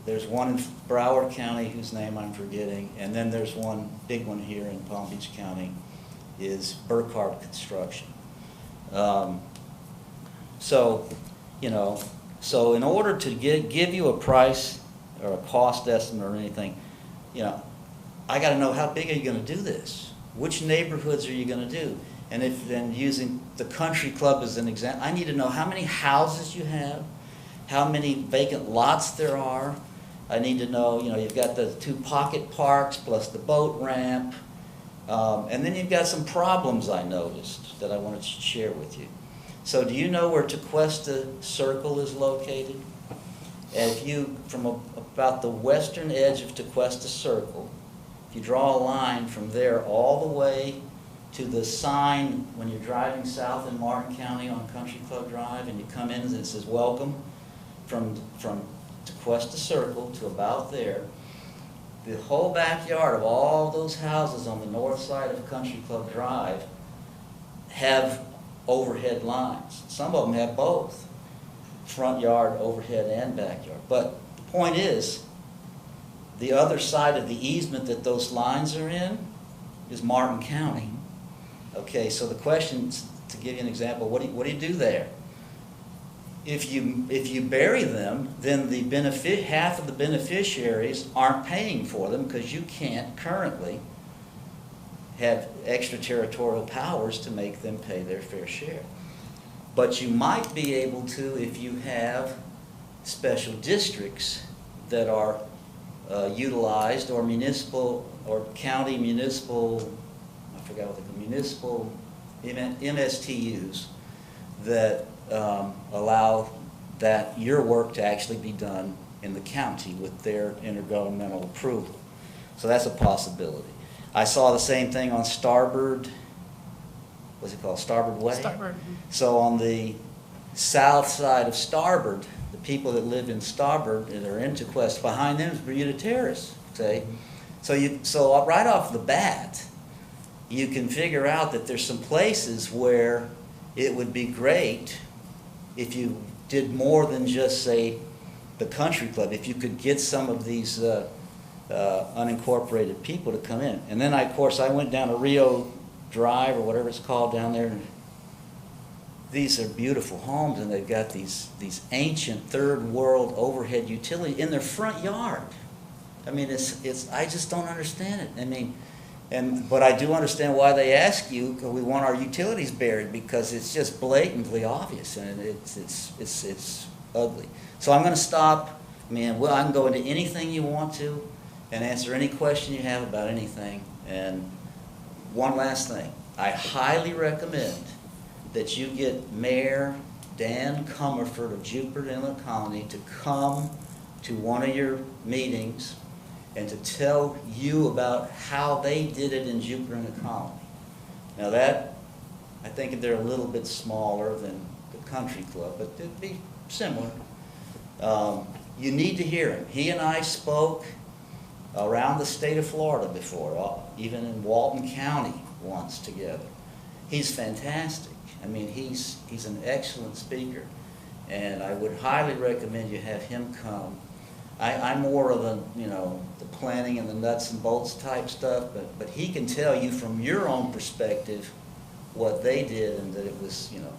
there's one in Broward County whose name I'm forgetting, and then there's one big one here in Palm Beach County, is Burkhardt Construction. So, you know, so in order to give you a price or a cost estimate or anything, you know, I got to know how big are you going to do this? Which neighborhoods are you going to do? And if then using the country club as an example, I need to know how many houses you have, how many vacant lots there are. I need to know, you know, you've got the 2 pocket parks plus the boat ramp. And then you've got some problems I noticed that I wanted to share with you. So do you know where Tequesta Circle is located? And if you, from about the western edge of Tequesta Circle, if you draw a line from there all the way to the sign when you're driving south in Martin County on Country Club Drive, and you come in and it says welcome, from Tequesta Circle to about there, the whole backyard of all those houses on the north side of Country Club Drive have overhead lines. Some of them have both, front yard, overhead, and backyard. But the point is, the other side of the easement that those lines are in is Martin County. Okay, so the question, to give you an example, what do you do there? If you bury them, then the half of the beneficiaries aren't paying for them because you can't currently have extraterritorial powers to make them pay their fair share. But you might be able to if you have special districts that are utilized, or municipal or county municipal, I forgot what the municipal MSTUs that allow that your work to actually be done in the county with their intergovernmental approval. So that's a possibility. I saw the same thing on Starboard, what's it called, Starboard Way? Starboard. So on the south side of Starboard, the people that live in Starboard and are in Tequesta, behind them is Bermuda Terrace, okay? So right off the bat, you can figure out that there's some places where it would be great if you did more than just, say, the country club, if you could get some of these unincorporated people to come in. And then, of course, I went down to Rio Drive, or whatever it's called down there. And these are beautiful homes, and they've got these ancient third world overhead utility in their front yard. I mean, I just don't understand it. I mean, but I do understand why they ask you, because we want our utilities buried, because it's just blatantly obvious, and it's ugly. So I'm going to stop. I mean, well, I can go into anything you want to and answer any question you have about anything. And one last thing, I highly recommend that you get Mayor Dan Comerford of Jupiter Inlet Colony to come to one of your meetings and to tell you about how they did it in Jupiter Inlet Colony. Now that, I think they're a little bit smaller than the country club, but it'd be similar. You need to hear him. He and I spoke around the state of Florida before, even in Walton County once together. He's fantastic. I mean, he's an excellent speaker. And I would highly recommend you have him come. I'm more of the, you know, the planning and the nuts and bolts type stuff, but he can tell you from your own perspective what they did and that it was, you know,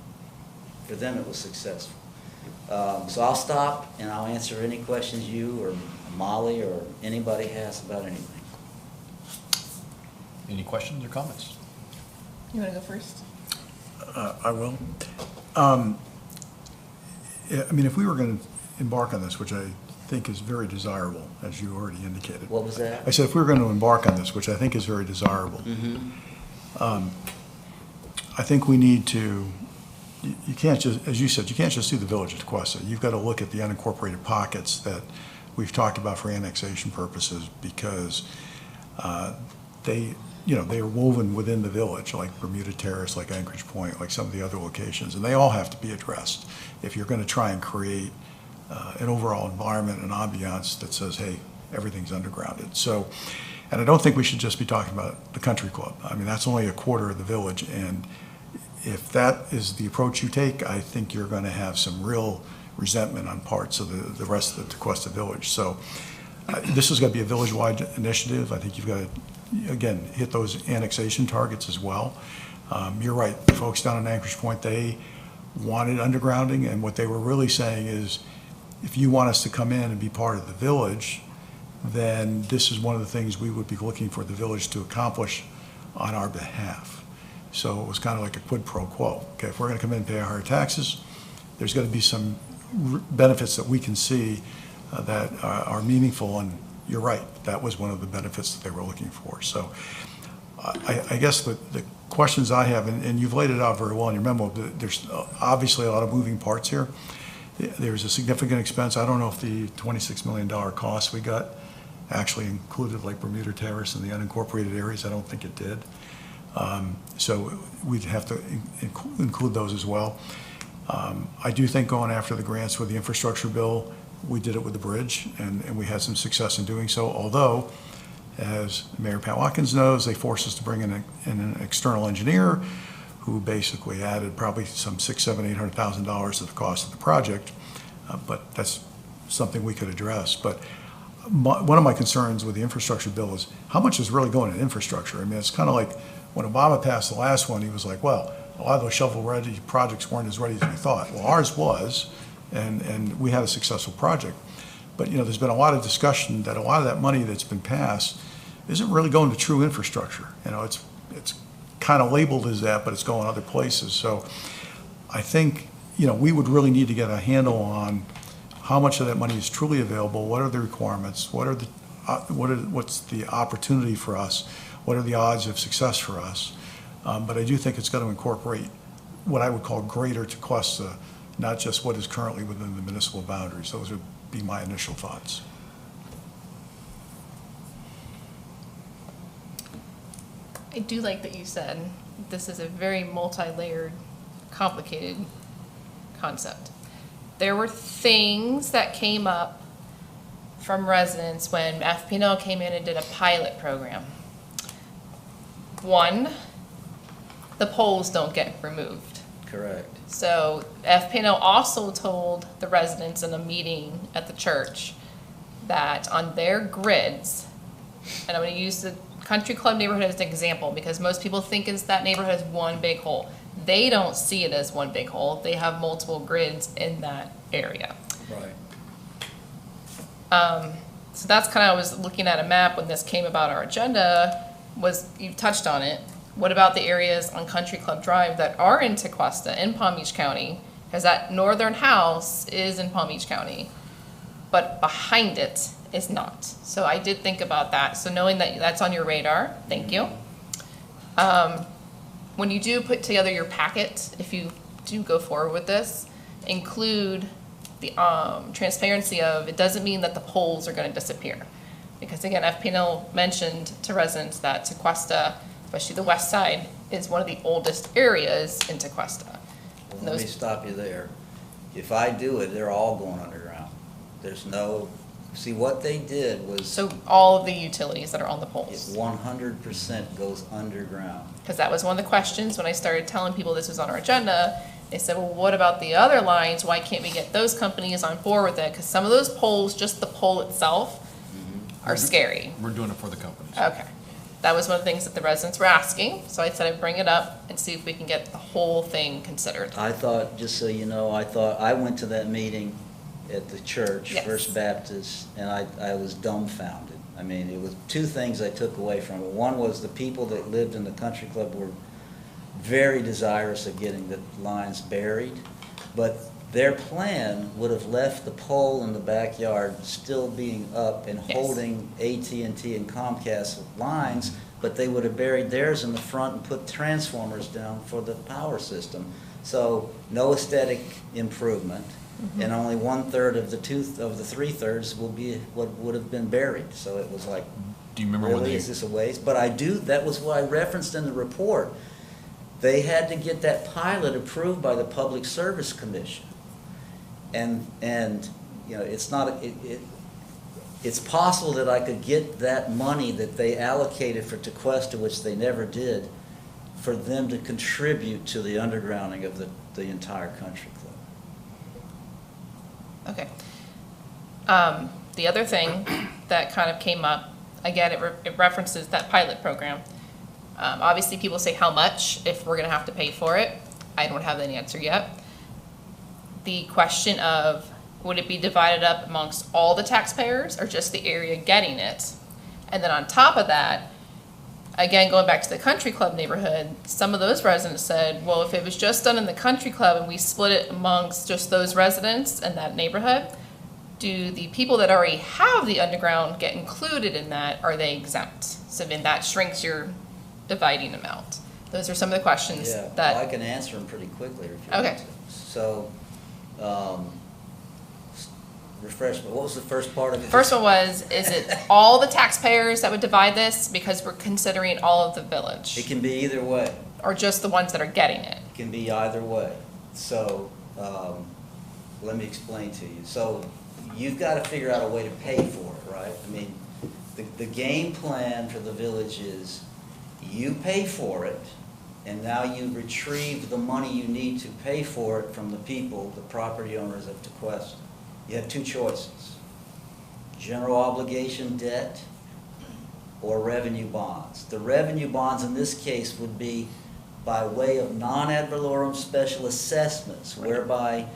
for them it was successful. So I'll stop and I'll answer any questions you or Molly or anybody has about anything. Any questions or comments? You want to go first? I will. Yeah, I mean, if we were going to embark on this, which I think is very desirable, as you already indicated. What was that? I said if we were going to embark on this, which I think is very desirable, I think we need to, you can't just, as you said, you can't just do the village of Tequesta. You've got to look at the unincorporated pockets that we've talked about for annexation purposes, because they, you know, they are woven within the village, like Bermuda Terrace, like Anchorage Point, like some of the other locations, and they all have to be addressed if you're going to try and create an overall environment, an ambiance that says, hey, everything's undergrounded. So, and I don't think we should just be talking about the country club. I mean, that's only a quarter of the village, and if that is the approach you take, I think you're going to have some real resentment on parts of the rest of the Tequesta village. So this is going to be a village-wide initiative. I think you've got to, again, hit those annexation targets as well. You're right, the folks down in Anchorage Point, they wanted undergrounding, and what they were really saying is, if you want us to come in and be part of the village, then this is one of the things we would be looking for the village to accomplish on our behalf. So it was kind of like a quid pro quo. Okay, if we're going to come in and pay higher taxes, there's going to be some benefits that we can see that are meaningful, and you're right, that was one of the benefits that they were looking for. So I guess the questions I have, and you've laid it out very well in your memo, there's obviously a lot of moving parts here. There's a significant expense. I don't know if the $26 million cost we got actually included like Bermuda Terrace and the unincorporated areas. I don't think it did. So we'd have to include those as well. I do think going after the grants with the infrastructure bill, we did it with the bridge, and we had some success in doing so, although, as Mayor Pat Watkins knows, they forced us to bring in an external engineer who basically added probably some $600,000, $800,000 to the cost of the project, but that's something we could address. But one of my concerns with the infrastructure bill is how much is really going in infrastructure. I mean, it's kind of like when Obama passed the last one, he was like, well, a lot of those shovel-ready projects weren't as ready as we thought. Well, ours was, and we had a successful project. But, you know, there's been a lot of discussion that a lot of that money that's been passed isn't really going to true infrastructure. You know, it's kind of labeled as that, but it's going other places. So I think, you know, we would really need to get a handle on how much of that money is truly available, what are the requirements, what's the opportunity for us, what are the odds of success for us. But I do think it's going to incorporate what I would call greater Tequesta, not just what is currently within the municipal boundaries. Those would be my initial thoughts. I do like that you said this is a very multi-layered, complicated concept. There were things that came up from residents when FP&L came in and did a pilot program. One, the poles don't get removed. Correct. So FP&L also told the residents in a meeting at the church that on their grids, and I'm going to use the Country Club neighborhood as an example because most people think is that neighborhood is one big hole. They don't see it as one big hole. They have multiple grids in that area. Right. So that's kind of, I was looking at a map when this came about our agenda, was, you touched on it. What about the areas on Country Club Drive that are in Tequesta, in Palm Beach County? Because that northern house is in Palm Beach County, but behind it is not. So I did think about that. So knowing that that's on your radar, thank you. When you do put together your packet, if you do go forward with this, include the transparency of, it doesn't mean that the poles are going to disappear. Because again, FP&L mentioned to residents that Tequesta, especially the west side, is one of the oldest areas in Tequesta. Well, let me stop you there. If I do it, they're all going underground. There's no, see, what they did was. So all of the utilities that are on the poles. It 100% goes underground. Because that was one of the questions when I started telling people this was on our agenda. They said, well, what about the other lines? Why can't we get those companies on board with it? Because some of those poles, just the pole itself, are scary. We're doing it for the companies. Okay. That was one of the things that the residents were asking, so I said I'd bring it up and see if we can get the whole thing considered. I thought, just so you know, I went to that meeting at the church, Yes. First Baptist, and I was dumbfounded. I mean, it was two things I took away from it. One was the people that lived in the country club were very desirous of getting the lines buried, but their plan would have left the pole in the backyard still being up and Yes. holding AT&T and Comcast lines, but they would have buried theirs in the front and put transformers down for the power system. So no aesthetic improvement, and only 1/3 of the 3/3 will be what would have been buried. So it was like, Do you remember when really, they, is this a waste? But that was what I referenced in the report. They had to get that pilot approved by the Public Service Commission. And you know, it's possible that I could get that money that they allocated for Tequesta, which they never did, for them to contribute to the undergrounding of the entire country club. Okay. The other thing that kind of came up, again, it references that pilot program. Obviously, people say how much, if we're gonna have to pay for it. I don't have that answer yet. The question of, would it be divided up amongst all the taxpayers or just the area getting it? And then on top of that, again, going back to the country club neighborhood, some of those residents said, well, if it was just done in the country club and we split it amongst just those residents in that neighborhood, do the people that already have the underground get included in that? Are they exempt? So then that shrinks your dividing amount. Those are some of the questions Yeah, that. well, I can answer them pretty quickly if you Okay. want to. So, refresh me, what was the first part of it? First one was, is it all the taxpayers that would divide this because we're considering all of the It village? can be either way. Or just the ones that are getting it? It can be either way. So, let me explain to you. So, you've got to figure out a way to pay for it, right? I mean, the game plan for the village is you pay for it, and now you retrieve the money you need to pay for it from the people, the property owners of Tequesta. You have two choices: general obligation debt or revenue bonds. The revenue bonds in this case would be by way of non-ad valorem special assessments, whereby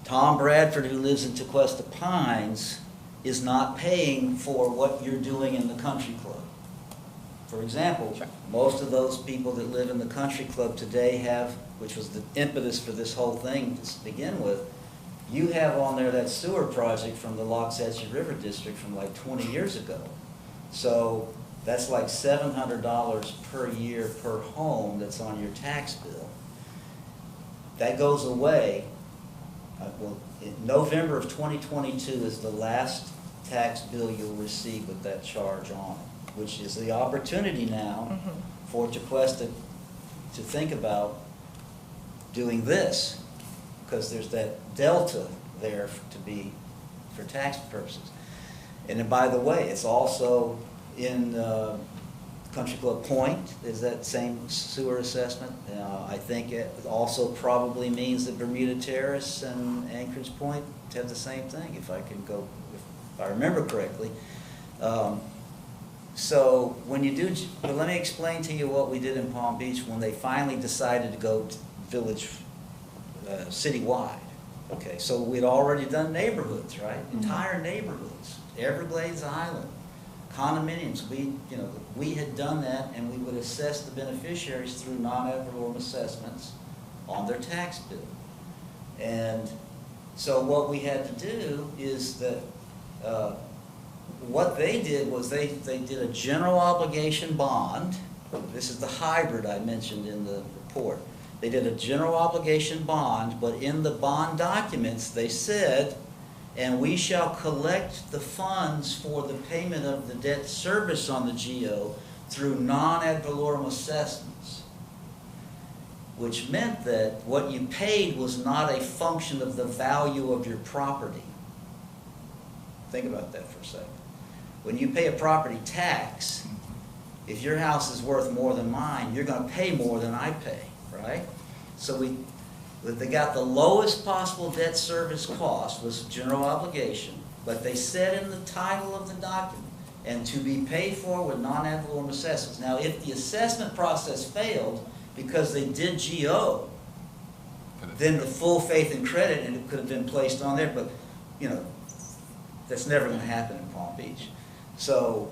Tom Bradford, who lives in Tequesta Pines, is not paying for what you're doing in the country club. For example, Sure. most of those people that live in the country club today have, which was the impetus for this whole thing to begin with, you have on there that sewer project from the Loxahatchee River District from like 20 years ago. So that's like $700 per year per home that's on your tax bill. That goes away. Well, in November of 2022 is the last tax bill you'll receive with that charge on it, which is the opportunity now for Tequesta to think about doing this, because there's that delta there for tax purposes. And then, by the way, it's also in Country Club Point, is that same sewer assessment. I think it also probably means that Bermuda Terrace and Anchorage Point have the same thing, if I remember correctly. So when you do, but let me explain to you what we did in Palm Beach when they finally decided to go to village citywide. Okay, so we'd already done neighborhoods, right? Entire neighborhoods, Everglades Island, condominiums. We had done that, and we would assess the beneficiaries through non-ad valorem assessments on their tax bill. And so what we had to do is that what they did was they did a general obligation bond. This is the hybrid I mentioned in the report. They did a general obligation bond, but in the bond documents they said, and we shall collect the funds for the payment of the debt service on the GO through non-ad valorem assessments, which meant that what you paid was not a function of the value of your property. Think about that for a second. When you pay a property tax, if your house is worth more than mine, you're going to pay more than I pay, right? So that they got the lowest possible debt service cost was general obligation, but they said in the title of the document, and to be paid for with non-ad valorem assessments. Now, if the assessment process failed because they did GO, then the full faith and credit, and it could have been placed on there, but, you know, that's never gonna happen in Palm Beach. So,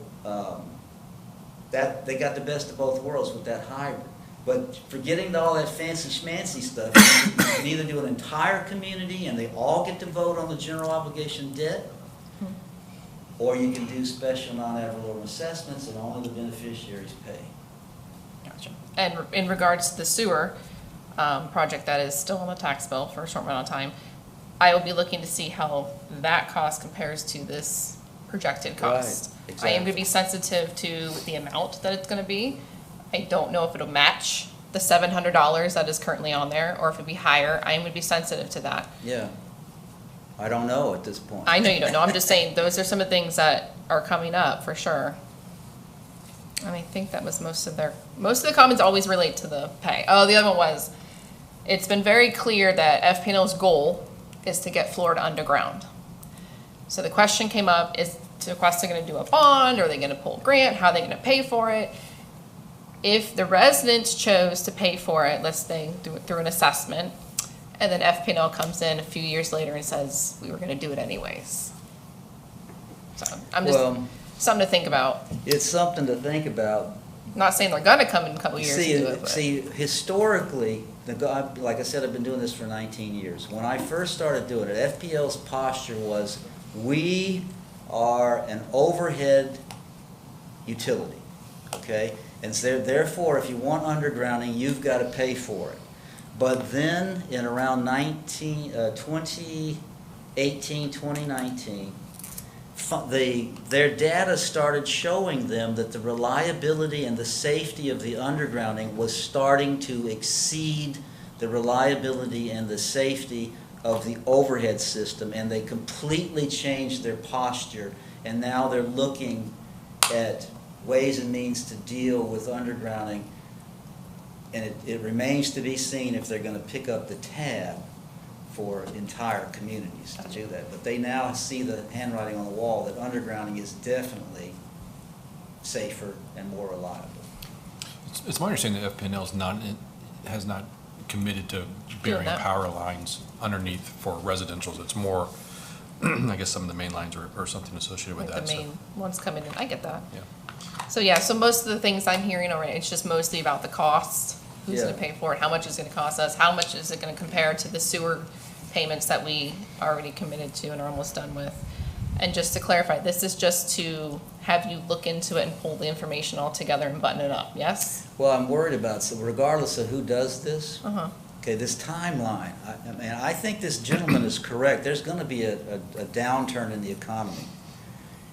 that, they got the best of both worlds with that hybrid. But forgetting all that fancy schmancy stuff, you can either do an entire community and they all get to vote on the general obligation debt, or you can do special non-ad valorem assessments and only the beneficiaries pay. Gotcha. And in regards to the sewer project that is still on the tax bill for a short amount of time, I will be looking to see how that cost compares to this projected cost. Right, I am going to exactly. be sensitive to the amount that it's going to be. I don't know if it'll match the $700 that is currently on there, or if it'll be higher. I am going to be sensitive to that. Yeah. I don't know at this point. I know you don't know. I'm just saying those are some of the things that are coming up for sure. And I think that was most of the comments always relate to the pay. Oh, the other one was, it's been very clear that FPNL's goal is to get Florida underground. So the question came up, is Tequesta going to do a bond? Or are they going to pull a grant? How are they going to pay for it? If the residents chose to pay for it, let's say do it through an assessment, and then FPNL comes in a few years later and says, we were going to do it anyways. So I'm just, Well, something to think about. it's something to think about. I'm not saying they're going to come in a couple years and do it, but. See, historically, like I said, I've been doing this for 19 years. When I first started doing it, FPL's posture was, we are an overhead utility, okay? And so therefore, if you want undergrounding, you've got to pay for it. But then, in around 2018, 2019, their data started showing them that the reliability and the safety of the undergrounding was starting to exceed the reliability and the safety of the overhead system, and they completely changed their posture, and now they're looking at ways and means to deal with undergrounding, and it remains to be seen if they're going to pick up the tab for entire communities to do that. But they now see the handwriting on the wall that undergrounding is definitely safer and more reliable. It's my understanding that FPNL has not committed to burying that. power lines underneath for residentials. It's more, I guess, some of the main lines or something associated with Like that. the main ones coming in, I get that. Yeah. So yeah, so most of the things I'm hearing already, it's just mostly about the costs. Who's Yeah. gonna pay for it, how much is it gonna cost us, how much is it gonna compare to the sewer payments that we already committed to and are almost done with. And just to clarify, this is just to have you look into it and pull the information all together and button it up, yes? Well, I'm worried about, so regardless of who does this, Uh-huh. okay, this timeline, I mean, I think this gentleman is correct. There's going to be a downturn in the economy.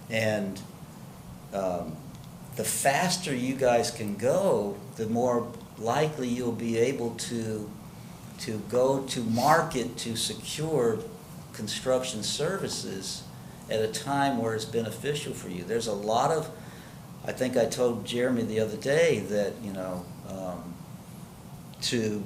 And the faster you guys can go, the more likely you'll be able to go to market to secure construction services at a time where it's beneficial for you. There's a lot of, I think I told Jeremy the other day that, you know, to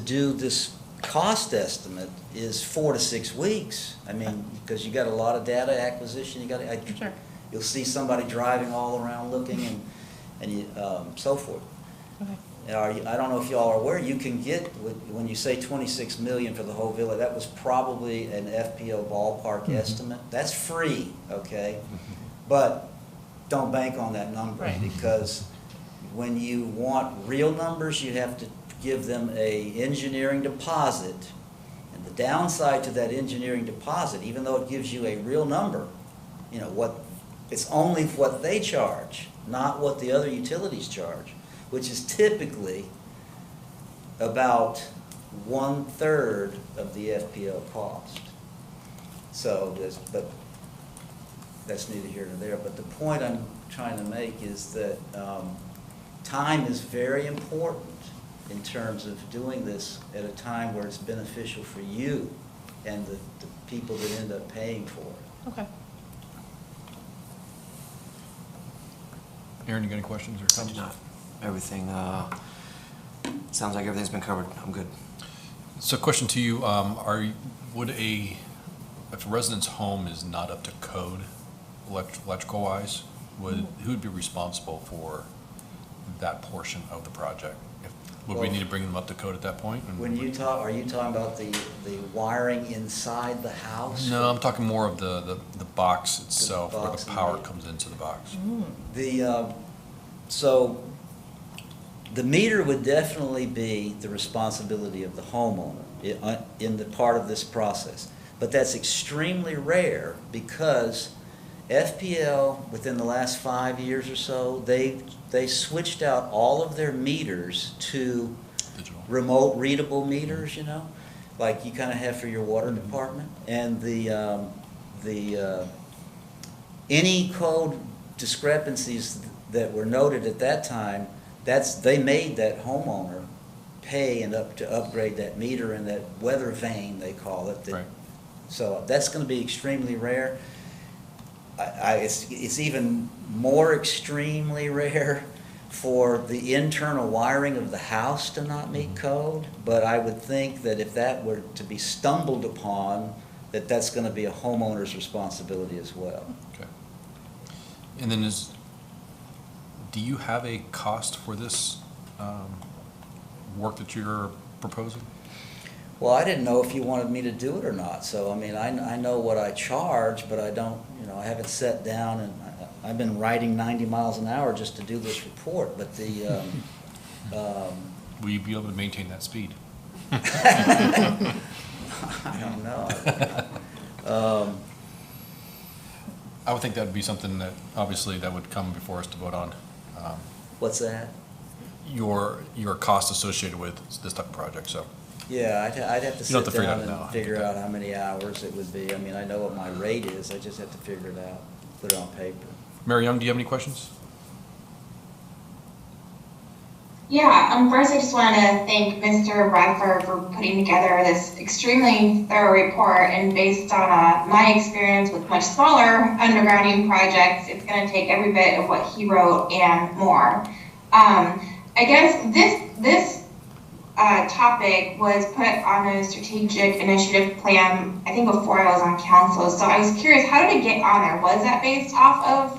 do this cost estimate is 4 to 6 weeks. I mean, because you got a lot of data acquisition, Sure. you'll see somebody driving all around looking and so forth. Okay. I don't know if y'all are aware, you can get, when you say 26 million for the whole villa, that was probably an FPO ballpark estimate. That's free, okay? But don't bank on that number, Right. because when you want real numbers, you have to give them a engineering deposit. And the downside to that engineering deposit, even though it gives you a real number, you know, it's only what they charge, not what the other utilities charge, which is typically about 1/3 of the FPL cost. So, but that's neither here nor there. But the point I'm trying to make is that time is very important in terms of doing this at a time where it's beneficial for you and the people that end up paying for it. Okay. Aaron, you got any questions or I do comments? not. Everything, sounds like everything's been covered. I'm good. So question to you, if a resident's home is not up to code electrical wise, who would be responsible for that portion of the project? Would we Well, need to bring them up to code at that point? When you talk, are you talking about the wiring inside the house? No, I'm talking more of the box itself, where box the and power the- comes into the box. So the meter would definitely be the responsibility of the homeowner in the part of this process. But that's extremely rare because FPL, within the last 5 years or so, they switched out all of their meters to Digital. remote readable meters, you know, like you kind of have for your water department. And any code discrepancies that were noted at that time, they made that homeowner pay to upgrade that meter and that weather vane, they call it. Right. So that's going to be extremely rare. It's even more extremely rare for the internal wiring of the house to not meet code, but I would think that if that were to be stumbled upon, that's going to be a homeowner's responsibility as well. Okay. And then do you have a cost for this work that you're proposing? Well, I didn't know if you wanted me to do it or not, so I mean, I know what I charge, but I don't, I haven't sat down and I've been riding 90 miles an hour just to do this report, but Will you be able to maintain that speed? I don't know. I would think that would be something that, obviously, that would come before us to vote on. What's that? Your cost associated with this type of project, so. Yeah, I'd have to You don't have sit to figure it down out now, I and figure get that. out how many hours it would be. I mean, I know what my rate is, I just have to figure it out, put it on paper. Mary Young, do you have any questions? Yeah, first I just wanted to thank Mr. Bradford for putting together this extremely thorough report, and based on my experience with much smaller undergrounding projects, it's going to take every bit of what he wrote and more. I guess this topic was put on a strategic initiative plan, I think before I was on council, so I was curious, how did it get on there? Was that based off of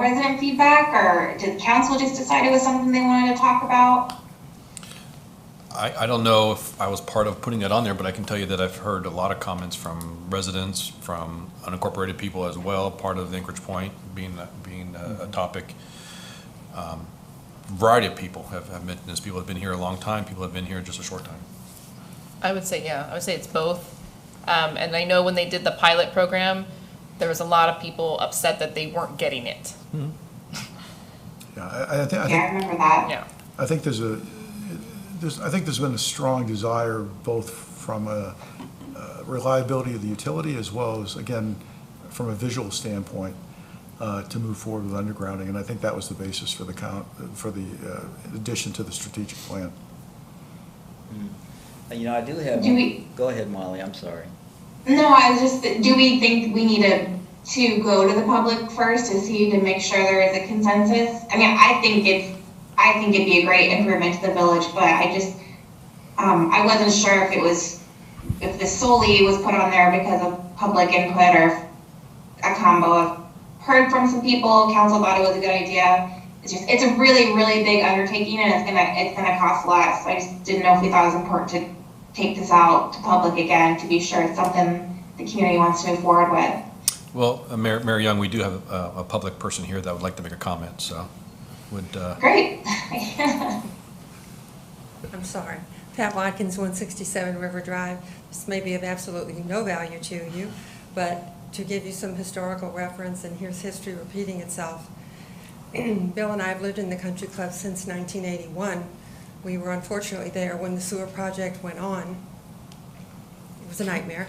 resident feedback, or did council just decide it was something they wanted to talk about? I don't know if I was part of putting that on there, but I can tell you that I've heard a lot of comments from residents, from unincorporated people as well, part of the Anchorage Point being a topic. Variety of people have mentioned this. People have been here a long time, people have been here just a short time. I would say, yeah, I would say it's both. And I know when they did the pilot program, there was a lot of people upset that they weren't getting it. Yeah, I remember that. Yeah. I think there's been a strong desire, both from a reliability of the utility as well as, again, from a visual standpoint, to move forward with undergrounding, and I think that was the basis for the addition to the strategic plan. I do have. Go ahead, Molly. I'm sorry. No, I was just, do we think we need to go to the public first to make sure there is a consensus? I mean, I think it'd be a great improvement to the village, but I just, I wasn't sure if this solely was put on there because of public input or a combo of heard from some people, council thought it was a good idea. It's a really, really big undertaking, and it's gonna cost a lot, so I just didn't know if we thought it was important to take this out to public again to be sure it's something the community wants to move forward with. Well, Mary Young, we do have a public person here that would like to make a comment, so would. Great. I'm sorry. Pat Watkins, 167 River Drive. This may be of absolutely no value to you, but to give you some historical reference, and here's history repeating itself. Bill and I have lived in the country club since 1981. We were unfortunately there when the sewer project went on. It was a nightmare.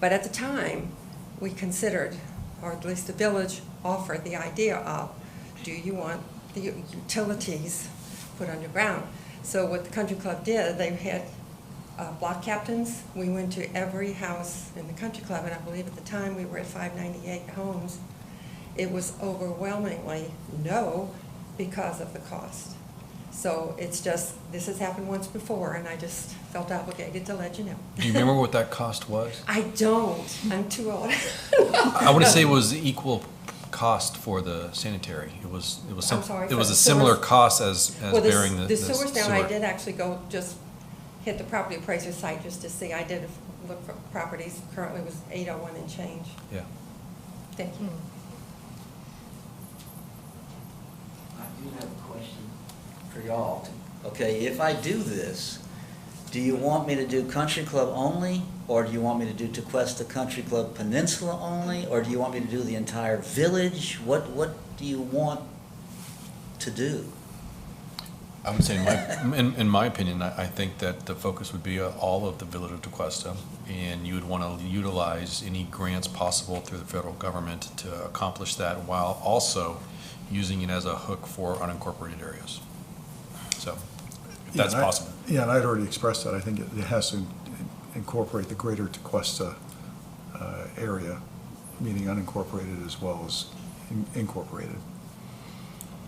But at the time, we considered, or at least the village offered the idea of, do you want the utilities put underground? So what the country club did, they had block captains. We went to every house in the country club, and I believe at the time we were at 598 homes. It was overwhelmingly no because of the cost. So it's just, this has happened once before, and I just felt obligated to let you know. Do you remember what that cost was? I don't, I'm too old. I want to say it was equal cost for the sanitary. It was some, sorry, it for was the a similar sewers? cost as Well, bearing the the sewers down, I sewer. did actually go just hit the property appraiser's site just to see. I did look for properties, currently was 801 and change. Yeah. Thank you. I do have a question for y'all. Okay, if I do this, do you want me to do Country Club only? Or do you want me to do Tequesta Country Club Peninsula only? Or do you want me to do the entire village? What do you want to do? I would say, in my opinion, I think that the focus would be all of the village of Tequesta, and you would want to utilize any grants possible through the federal government to accomplish that, while also using it as a hook for unincorporated areas. So, if that's possible. Yeah, and I'd already expressed that. I think it has to incorporate the greater Tequesta area, meaning unincorporated as well as incorporated.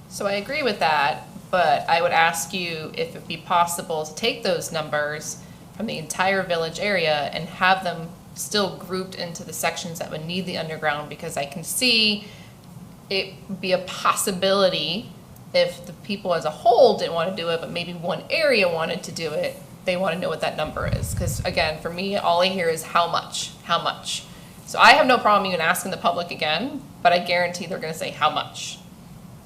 So I agree with that, but I would ask you if it'd be possible to take those numbers from the entire village area and have them still grouped into the sections that would need the underground, because I can see it be a possibility if the people as a whole didn't want to do it, but maybe one area wanted to do it, they want to know what that number is. Because again, for me, all I hear is how much, how much. So I have no problem even asking the public again, but I guarantee they're going to say how much.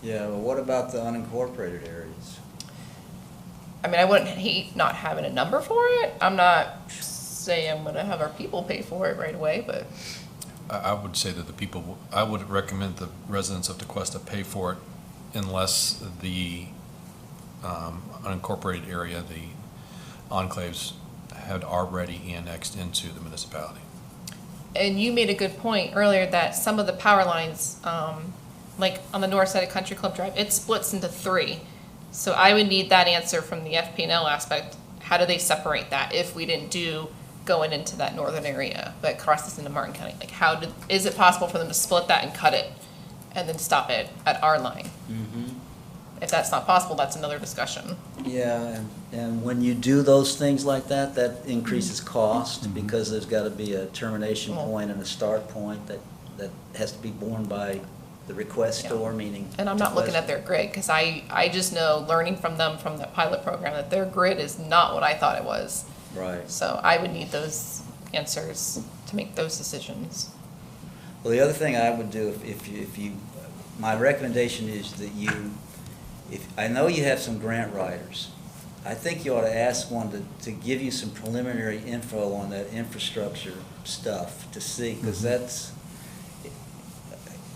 Yeah, well, what about the unincorporated areas? I mean, I wouldn't hate not having a number for it. I'm not saying I'm going to have our people pay for it right away, but I would say that the people, I would recommend the residents of Tequesta pay for it unless the unincorporated area, the enclaves, had already annexed into the municipality. and you made a good point earlier that some of the power lines, like on the north side of Country Club Drive, it splits into 3. So I would need that answer from the FP&L aspect. How do they separate that if we didn't do going into that northern area that crosses into Martin County? Like is it possible for them to split that and cut it and then stop it at our line? Mm-hmm. If that's not possible, that's another discussion. Yeah, and when you do those things like that, that increases cost, because there's got to be a termination point and a start point that has to be borne by the requestor, meaning. And I'm not looking at their grid, because I just know, learning from them from the pilot program, that their grid is not what I thought it was. Right. So I would need those answers to make those decisions. Well, the other thing I would do, if you, my recommendation is that I know you have some grant writers. I think you ought to ask one to give you some preliminary info on that infrastructure stuff to see, because that's,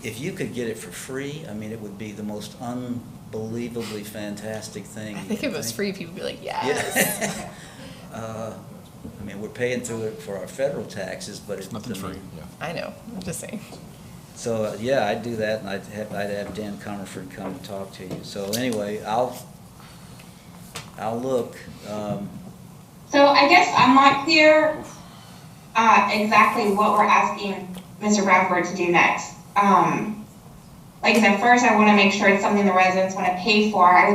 if you could get it for free, I mean, it would be the most unbelievably fantastic thing. I think if it was free, people would be like, yes. Yeah. I mean, we're paying through it for our federal taxes, but it's. Nothing's free, yeah. I know, I'm just saying. So, yeah, I'd do that, and I'd have Dan Comerford come and talk to you. So anyway, I'll look. So I guess I'm not clear exactly what we're asking Mr. Bradford to do next. Like I said, first I want to make sure it's something the residents want to pay for. I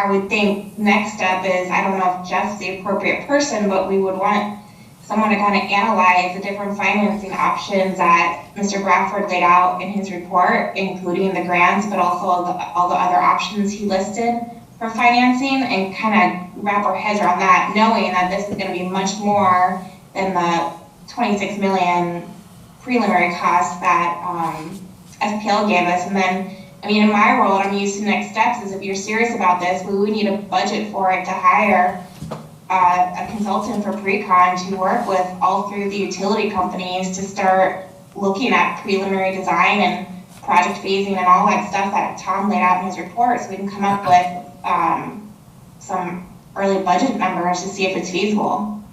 would think next step is, I don't know if Jeff's the appropriate person, but we would want someone to kind of analyze the different financing options that Mr. Bradford laid out in his report, including the grants, but also all the other options he listed for financing, and kind of wrap our heads around that, knowing that this is going to be much more than the 26 million preliminary cost that FPL gave us. And then, I mean, in my world, I'm used to next steps is, if you're serious about this, we would need a budget for it to hire a consultant for pre-con to work with all through the utility companies to start looking at preliminary design and project phasing and all that stuff that Tom laid out in his report, so we can come up with some early budget numbers to see if it's feasible.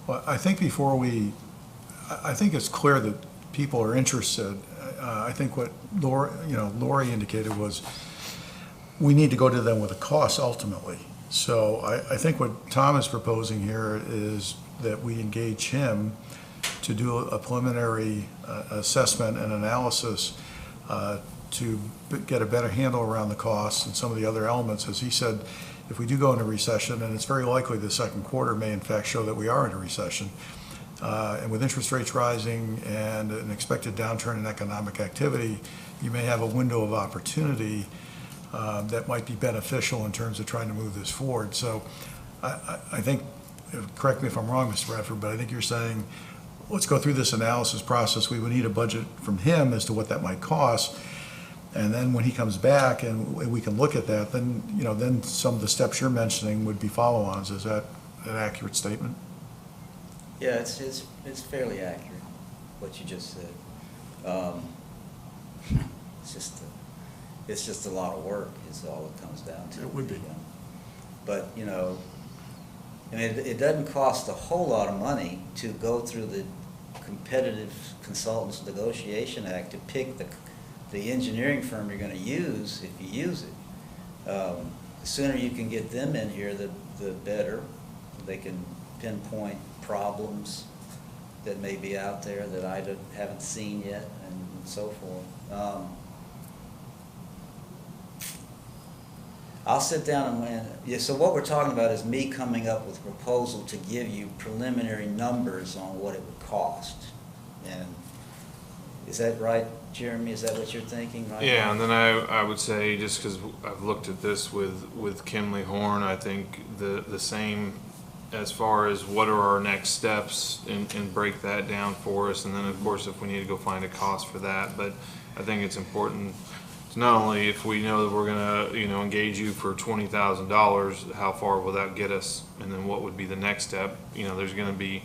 Well, I think I think it's clear that people are interested. I think what Lori indicated was, we need to go to them with a cost ultimately. So I think what Tom is proposing here is that we engage him to do a preliminary assessment and analysis to get a better handle around the costs and some of the other elements. As he said, if we do go into recession, and it's very likely the second quarter may in fact show that we are in a recession, and with interest rates rising and an expected downturn in economic activity, you may have a window of opportunity that might be beneficial in terms of trying to move this forward. So I think, correct me if I'm wrong, Mr. Bradford, but I think you're saying, let's go through this analysis process. We would need a budget from him as to what that might cost. And then when he comes back and we can look at that, then, then some of the steps you're mentioning would be follow-ons. Is that an accurate statement? Yeah, it's fairly accurate, what you just said. It's just a lot of work is all it comes down to. It would be. But, and it doesn't cost a whole lot of money to go through the Competitive Consultants Negotiation Act to pick the engineering firm you're going to use if you use it. The sooner you can get them in here, the better. They can pinpoint problems that may be out there that I haven't seen yet and so forth. I'll sit down and so what we're talking about is me coming up with a proposal to give you preliminary numbers on what it would cost. And is that right, Jeremy? Is that what you're thinking right Yeah, now? and then I would say, just because I've looked at this with Kimley Horn, I think the same as far as what are our next steps and break that down for us. And then, of course, if we need to go find a cost for that. But I think it's important to not only if we know that we're going to, engage you for $20,000, how far will that get us? And then what would be the next step? There's going to be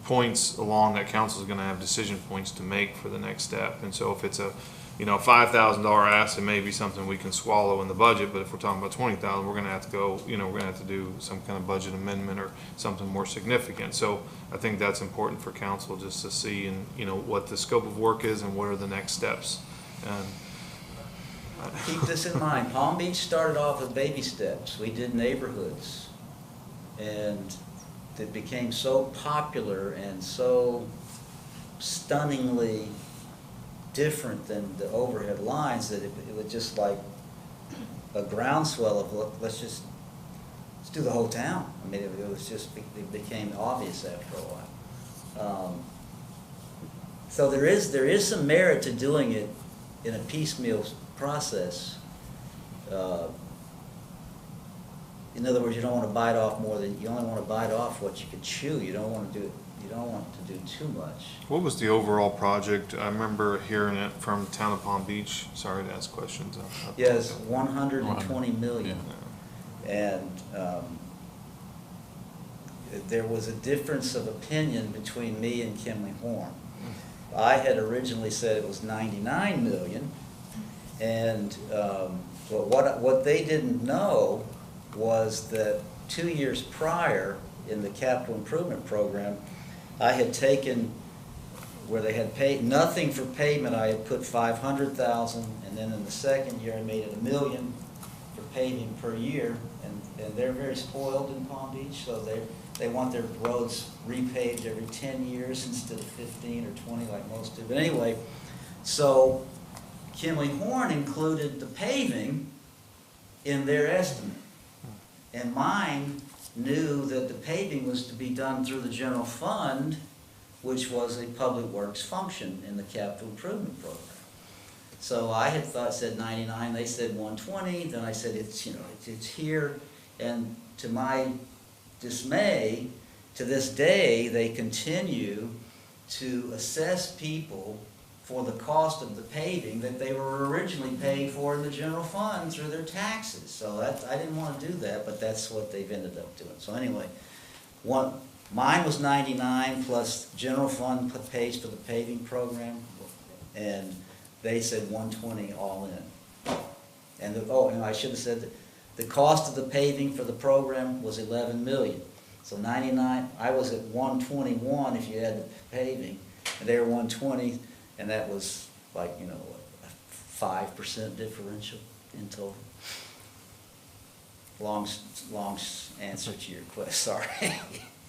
points along that council is going to have decision points to make for the next step. And so if it's a $5,000 ask, it may be something we can swallow in the budget, but if we're talking about $20,000, we're going to have to go, we're going to have to do some kind of budget amendment or something more significant. So I think that's important for council just to see what the scope of work is and what are the next steps. And Keep this in mind. Palm Beach started off with baby steps. We did neighborhoods. And it became so popular and so stunningly different than the overhead lines that it was just like a groundswell of, look, let's do the whole town. I mean, it became obvious after a while. So there is some merit to doing it in a piecemeal process. In other words, you don't want to bite off more than, you only want to bite off what you can chew. You don't want to do too much. what was the overall project? I remember hearing it from town of Palm Beach. Sorry to ask questions. Yes, 120 million. And there was a difference of opinion between me and Kimley Horn. I had originally said it was 99 million, and but what they didn't know was that 2 years prior in the capital improvement program, I had taken where they had paid nothing for pavement. I had put 500,000, and then in the second year I made it $1 million for paving per year, and they're very spoiled in Palm Beach, so they want their roads repaved every 10 years instead of 15 or 20 like most do. But anyway, so Kimley Horn included the paving in their estimate, and mine knew that the paving was to be done through the general fund, which was a public works function in the capital improvement program. So I had said 99, they said 120, then I said it's here, and to my dismay, to this day, they continue to assess people for the cost of the paving that they were originally paying for in the general fund through their taxes. So I didn't want to do that, but that's what they've ended up doing. So anyway, mine was 99 plus general fund pays for the paving program, and they said 120 all in. And and I should have said that the cost of the paving for the program was 11 million. So 99, I was at 121 if you had the paving, and they were 120. And that was like, a 5% differential in total. Long answer to your question, sorry.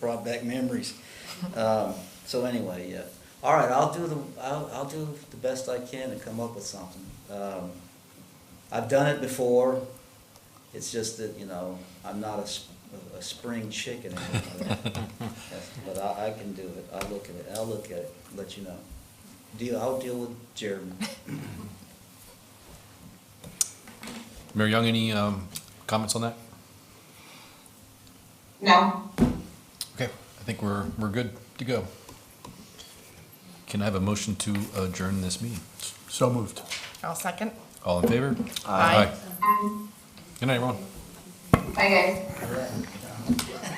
Brought back memories. So anyway, yeah. All right, I'll do the best I can to come up with something. I've done it before. It's just that, you know, I'm not a spring chicken anymore. But I can do it. I'll look at it, let you know. I'll deal with Jeremy. Mayor Young, any comments on that? No. Okay, I think we're good to go. Can I have a motion to adjourn this meeting? So moved. I'll second. All in favor? Aye. Good night, everyone. Bye, guys.